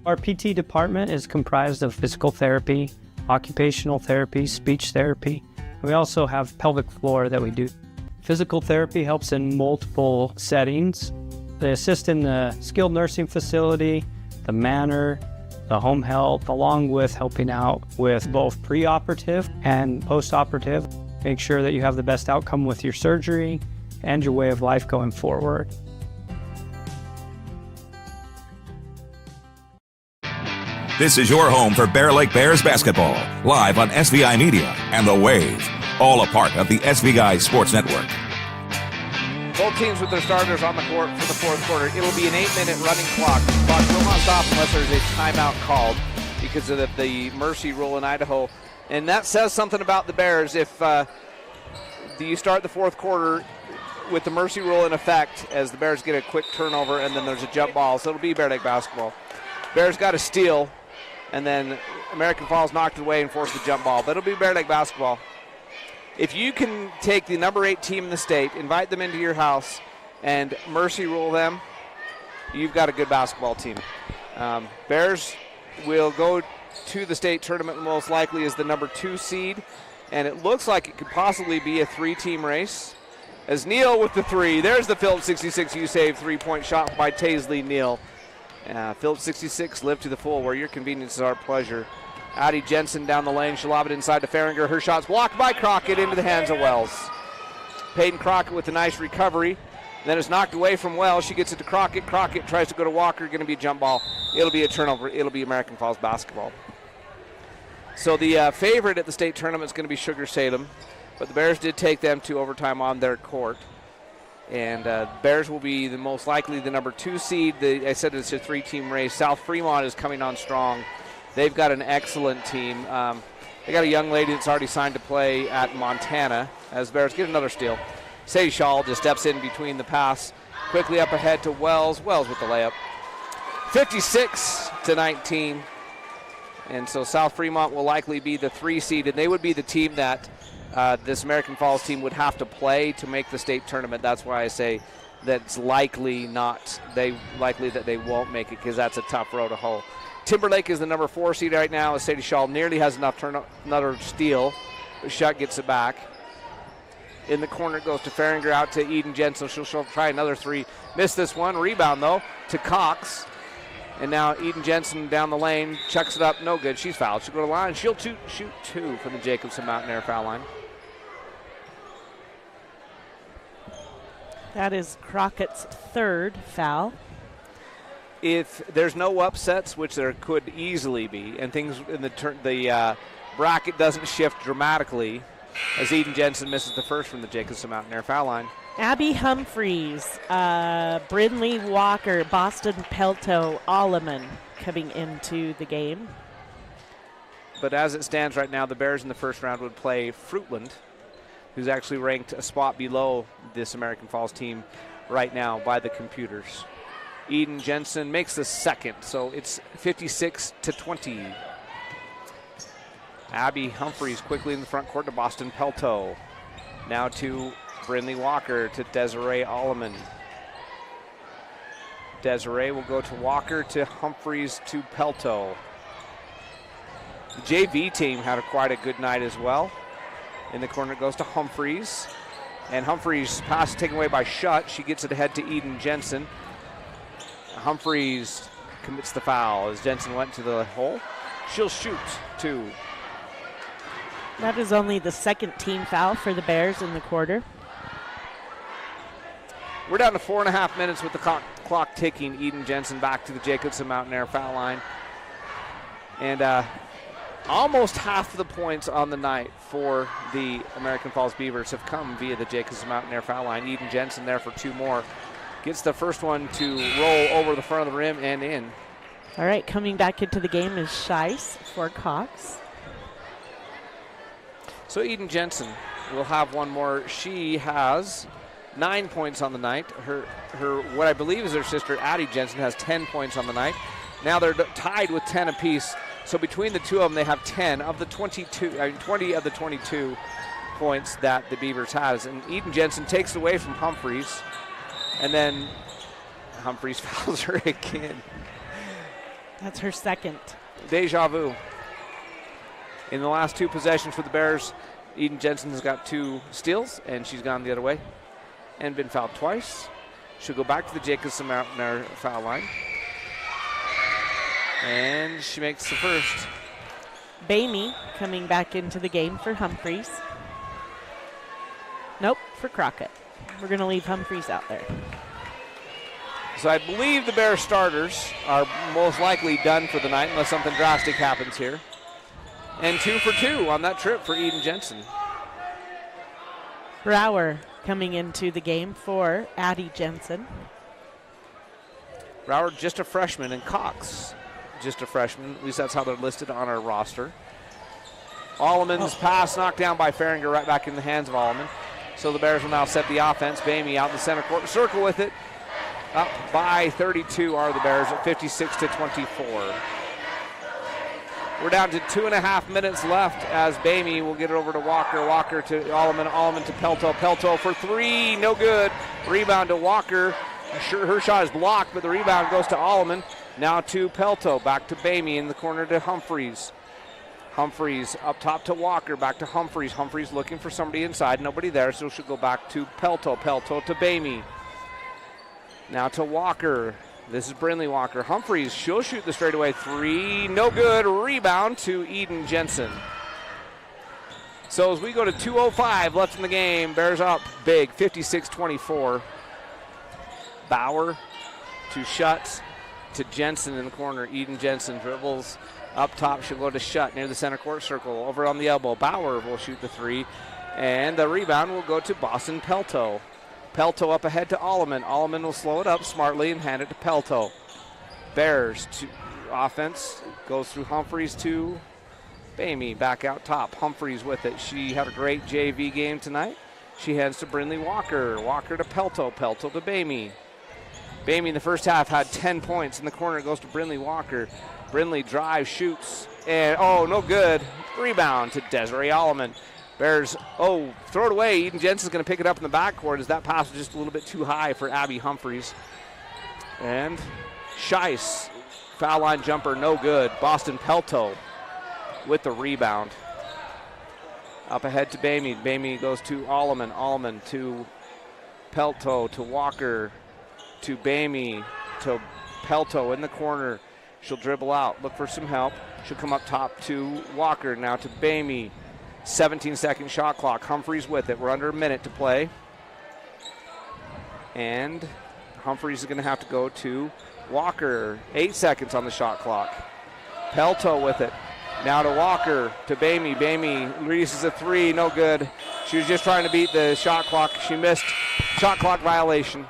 Our PT department is comprised of physical therapy, occupational therapy, speech therapy. We also have pelvic floor that we do. Physical therapy helps in multiple settings. They assist in the skilled nursing facility, the manor, the home health, along with helping out with both preoperative and postoperative. Make sure that you have the best outcome with your surgery and your way of life going forward. This is your home for Bear Lake Bears basketball, live on SVI Media and The Wave, all a part of the SVI Sports Network. Both teams with their starters on the court for the fourth quarter. It'll be an 8-minute running clock. The clock will not stop unless there's a timeout called because of the mercy rule in Idaho. And that says something about the Bears. If you start the fourth quarter with the mercy rule in effect as the Bears get a quick turnover and then there's a jump ball, so it'll be Bear Lake basketball. Bears got a steal, and then American Falls knocked it away and forced the jump ball. But it'll be Bear Lake basketball. If you can take the number 8 team in the state, invite them into your house, and mercy rule them, you've got a good basketball team. Bears will go to the state tournament most likely as the number 2 seed, and it looks like it could possibly be a 3-team race. As Neal with the 3, there's the Phillips 66 U-Save 3-point shot by Taisley Neal. Phillips 66 live to the full where your convenience is our pleasure. Addie Jensen down the lane. She'll lob it inside to Farringer. Her shot's blocked by Crockett into the hands of Wells. Peyton Crockett with a nice recovery. Then it's knocked away from Wells. She gets it to Crockett. Crockett tries to go to Walker. Going to be a jump ball. It'll be a turnover. It'll be American Falls basketball. So the favorite at the state tournament is going to be Sugar Salem. But the Bears did take them to overtime on their court. And Bears will be the most likely the number 2 seed. I said it's a 3-team race. South Fremont is coming on strong. They've got an excellent team. They got a young lady that's already signed to play at Montana as Bears get another steal. Sadie Shaw just steps in between the pass. Quickly up ahead to Wells. Wells with the layup. 56-19. And so South Fremont will likely be the 3 seed, and they would be the team that this American Falls team would have to play to make the state tournament. That's why I say that it's likely that they won't make it because that's a tough road to hoe. Timberlake is the number 4 seed right now as Sadie Shaw nearly has enough another steal. But Shuck gets it back. In the corner it goes to Farringer out to Eden Jensen. She'll try another 3. Missed this one. Rebound though to Cox. And now Eden Jensen down the lane. Chucks it up. No good. She's fouled. She'll go to the line. She'll shoot 2 from the Jacobson Mountain Air foul line. That is Crockett's 3rd foul. if there's no upsets, which there could easily be, and things in the bracket doesn't shift dramatically, as Eden Jensen misses the first from the Jacobson Mountain Air foul line. Abby Humphreys, Brindley Walker, Boston Pelto, Alleman coming into the game. But as it stands right now, the Bears in the first round would play Fruitland, who's actually ranked a spot below this American Falls team right now by the computers. Eden Jensen makes the second, so it's 56-20. Abby Humphreys quickly in the front court to Boston Pelto. Now to Brindley Walker to Desiree Alleman. Desiree will go to Walker to Humphreys to Pelto. The JV team had quite a good night as well. In the corner it goes to Humphreys. And Humphreys' pass taken away by Shutt. She gets it ahead to Eden Jensen. Humphreys commits the foul as Jensen went to the hole. She'll shoot two. That is only the second team foul for the Bears in the quarter. We're down to 4.5 minutes with the clock ticking. Eden Jensen back to the Jacobson Mountain Air foul line. And almost half of the points on the night for the American Falls Beavers have come via the Jacobson Mountain Air foul line. Eden Jensen there for two more. Gets the first one to roll over the front of the rim and in. All right, coming back into the game is Scheisse for Cox. So Eden Jensen will have one more. She has 9 points on the night. Her what I believe is her sister Addie Jensen has 10 points on the night. Now they're tied with 10 apiece. So between the two of them, they have 20 of the 22 points that the Beavers has. And Eden Jensen takes it away from Humphreys, and then Humphreys fouls her again. That's her second. Deja vu. In the last two possessions for the Bears, Eden Jensen has got 2 steals, and she's gone the other way and been fouled twice. She'll go back to the Jacobson Mountain Air foul line. And she makes the first. Bamey coming back into the game for Humphreys. Nope, for Crockett. We're going to leave Humphreys out there. So I believe the Bears starters are most likely done for the night unless something drastic happens here. And 2 for 2 on that trip for Eden Jensen. Brower coming into the game for Addie Jensen. Brower just a freshman, and Cox just a freshman. At least that's how they're listed on our roster. Alleman's pass knocked down by Farringer, right back in the hands of Alleman. So the Bears will now set the offense. Bamey out in the center court circle with it. Up by 32 are the Bears at 56-24. We're down to 2.5 minutes left as Bamey will get it over to Walker. Walker to Alleman. Alleman to Pelto. Pelto for 3. No good. Rebound to Walker. Sure, her shot is blocked, but the rebound goes to Alleman. Now to Pelto. Back to Bamey in the corner to Humphreys. Humphreys up top to Walker. Back to Humphreys. Humphreys looking for somebody inside. Nobody there, so she'll go back to Pelto. Pelto to Bamey. Now to Walker. This is Brindley Walker. Humphreys, she'll shoot the straightaway 3. No good. Rebound to Eden Jensen. So as we go to 2:05 left in the game, Bears up big, 56-24. Bauer to Shutt to Jensen in the corner. Eden Jensen dribbles up top. She'll go to Shutt near the center court circle. Over on the elbow. Bauer will shoot the 3. And the rebound will go to Boston Pelto. Pelto up ahead to Alleman. Alleman will slow it up smartly and hand it to Pelto. Bears to offense goes through Humphreys to Bamey back out top. Humphreys with it. She had a great JV game tonight. She hands to Brindley Walker. Walker to Pelto. Pelto to Bamey. Bamey in the first half had 10 points. In the corner it goes to Brindley Walker. Brindley drives, shoots, and no good. Rebound to Desiree Alleman. Bears, throw it away. Eden Jensen's going to pick it up in the backcourt as that pass was just a little bit too high for Abby Humphreys. And Scheisse, foul line jumper, no good. Boston Pelto with the rebound. Up ahead to Bamey. Bamey goes to Alleman. Alleman to Pelto, to Walker, to Bamey, to Pelto in the corner. She'll dribble out, look for some help. She'll come up top to Walker, now to Bamey. 17-second shot clock. Humphreys with it. We're under a minute to play. And Humphreys is going to have to go to Walker, 8 seconds on the shot clock. Pelto with it. Now to Walker, to Bamey. Bamey releases a 3, no good. She was just trying to beat the shot clock. She missed. Shot clock violation.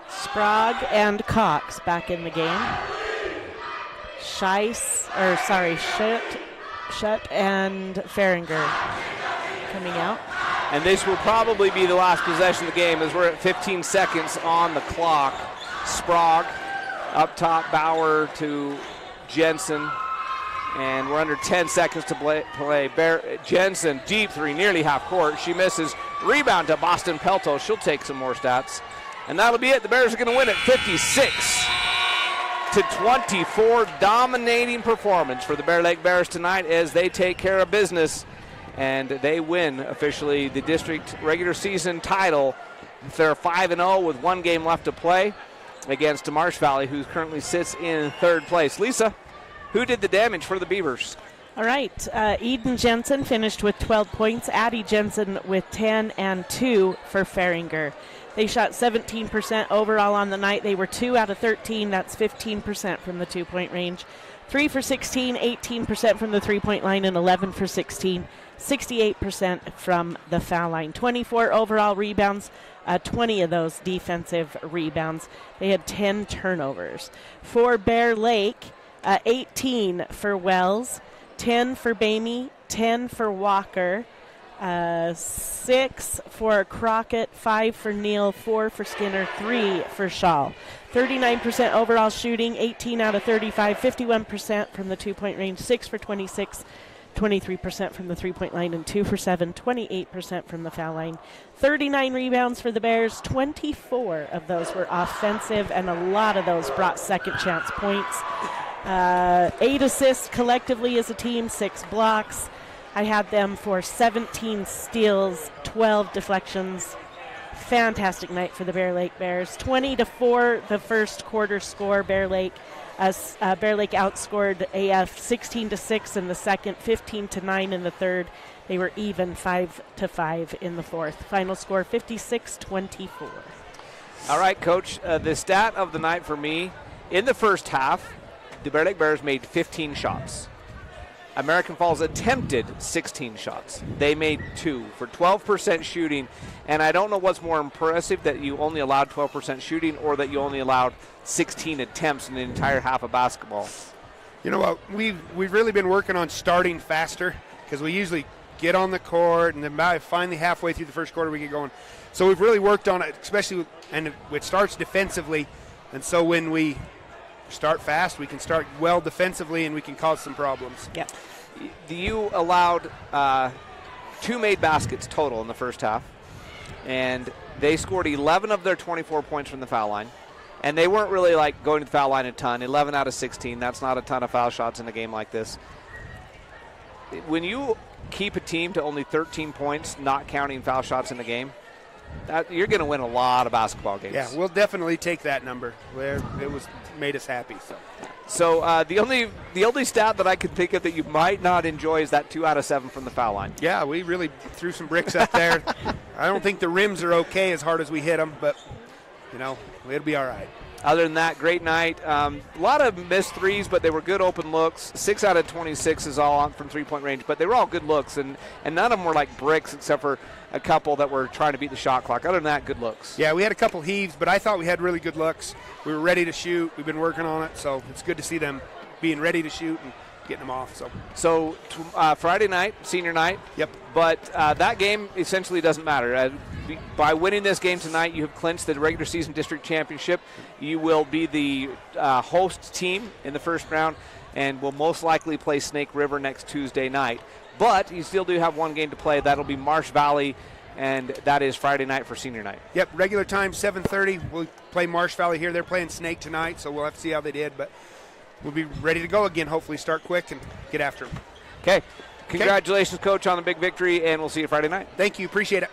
Sprague and Cox back in the game. Schutt and Feringer coming out. And this will probably be the last possession of the game as we're at 15 seconds on the clock. Sprague up top, Bauer to Jensen. And we're under 10 seconds to play. Jensen, deep 3, nearly half court. She misses. Rebound to Boston Pelto. She'll take some more stats. And that'll be it. The Bears are going to win it 56-24. Dominating performance for the Bear Lake Bears tonight as they take care of business. And they win officially the district regular season title. They're 5-0 with 1 game left to play against Marsh Valley, who currently sits in 3rd place. Lisa, who did the damage for the Beavers? All right, Eden Jensen finished with 12 points. Addie Jensen with 10 and 2 for Feringer. They shot 17% overall on the night. They were 2 out of 13. That's 15% from the 2-point range. 3 for 16, 18% from the 3-point line, and 11 for 16, 68% from the foul line. 24 overall rebounds, 20 of those defensive rebounds. They had 10 turnovers. For Bear Lake, 18 for Wells, 10 for Bamey, 10 for Walker, 6 for Crockett, 5 for Neal, 4 for Skinner, 3 for Shaw. 39% overall shooting, 18 out of 35, 51% from the 2-point range, 6 for 26, 23% from the 3-point line, and 2 for 7, 28% from the foul line. 39 rebounds for the Bears, 24 of those were offensive, and a lot of those brought second chance points. 8 assists collectively as a team, 6 blocks. I had them for 17 steals, 12 deflections. Fantastic night for the Bear Lake Bears. 20-4 the first quarter score. Bear Lake outscored AF 16-6 in the second, 15-9 in the third. They were even 5-5 in the fourth. Final score 56-24. All right, Coach. The stat of the night for me, in the first half, the Bear Lake Bears made 15 shots. American Falls attempted 16 shots. They made 2 for 12% shooting. And I don't know what's more impressive, that you only allowed 12% shooting or that you only allowed 16 attempts in the entire half of basketball. You know what? We've really been working on starting faster because we usually get on the court and then finally halfway through the first quarter we get going. So we've really worked on it, especially and it starts defensively. And so when we start fast, we can start well defensively and we can cause some problems. Yeah. You allowed 2 made baskets total in the first half, and they scored 11 of their 24 points from the foul line. And they weren't really like going to the foul line a ton. 11 out of 16, that's not a ton of foul shots in a game like this. When you keep a team to only 13 points, not counting foul shots in the game, you're going to win a lot of basketball games. Yeah, we'll definitely take that number. Where it made us happy. So the only stat that I can think of that you might not enjoy is that 2 out of 7 from the foul line. Yeah, we really threw some bricks up there. I don't think the rims are okay as hard as we hit them, but it'll be all right. Other than that, great night. A lot of missed threes, but they were good open looks. 6 out of 26 is all on from 3-point range, but they were all good looks, and none of them were like bricks except for a couple that were trying to beat the shot clock. Other than that, good looks. Yeah, we had a couple heaves, but I thought we had really good looks. We were ready to shoot. We've been working on it, so it's good to see them being ready to shoot and getting them off. So Friday night, senior night. Yep. But that game essentially doesn't matter. By winning this game tonight, you have clinched the regular season district championship. You will be the host team in the first round and will most likely play Snake River next Tuesday night. But you still do have 1 game to play. That'll be Marsh Valley, and that is Friday night for senior night. Yep, regular time 7:30. We'll play Marsh Valley here. They're playing Snake tonight, so we'll have to see how they did. But we'll be ready to go again, hopefully start quick and get after them. Okay. Congratulations, Coach, on the big victory, and we'll see you Friday night. Thank you. Appreciate it.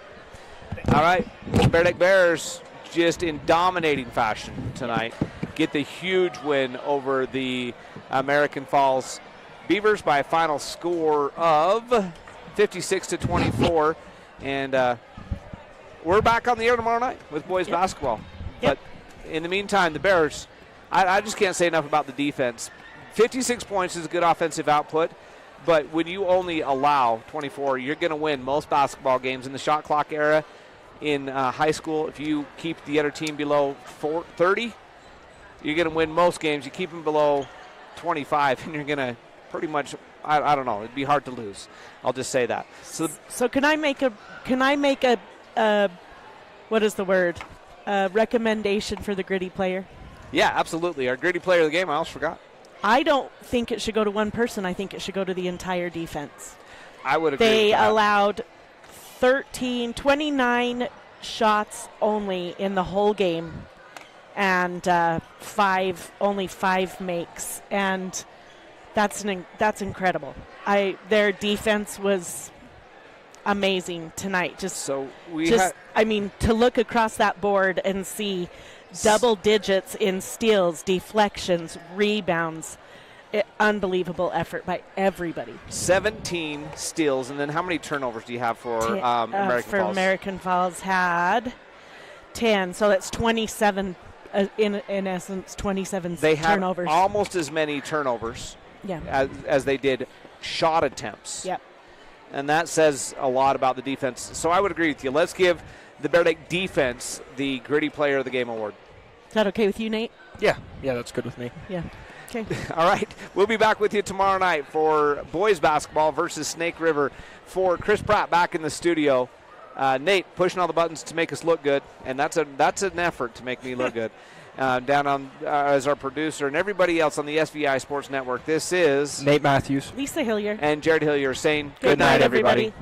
All right. Bear Lake Bears just in dominating fashion tonight get the huge win over the American Falls Beavers by a final score of 56-24. And we're back on the air tomorrow night with boys basketball. Yep. in the meantime, the Bears, I just can't say enough about the defense. 56 points is a good offensive output, but when you only allow 24, you're going to win most basketball games in the shot clock era. In high school, if you keep the other team below 30, you're going to win most games. You keep them below 25, and you're going to pretty much, I don't know, it'd be hard to lose. I'll just say that. So can I make a what is the word? Recommendation for the gritty player? Yeah, absolutely. Our gritty player of the game, I almost forgot. I don't think it should go to one person. I think it should go to the entire defense. I would agree They with that. allowed 29 shots only in the whole game, and only five makes, and that's incredible. Their defense was amazing tonight. To look across that board and see double digits in steals, deflections, rebounds. Unbelievable effort by everybody. 17 steals, and then how many turnovers do you have for American Falls? American Falls had 10, so that's 27. In essence, 27 they turnovers. They had almost as many turnovers as they did shot attempts. Yep. And that says a lot about the defense. So I would agree with you. Let's give the Bear Lake defense the Gritty Player of the Game award. Is that okay with you, Nate? Yeah, that's good with me. Yeah. Okay. All right. We'll be back with you tomorrow night for boys basketball versus Snake River. For Chris Pratt back in the studio, Nate pushing all the buttons to make us look good, and that's an effort to make me look good. Down on as our producer and everybody else on the SVI Sports Network. This is Nate Matthews, Lisa Hillier, and Jared Hillier saying good night, everybody.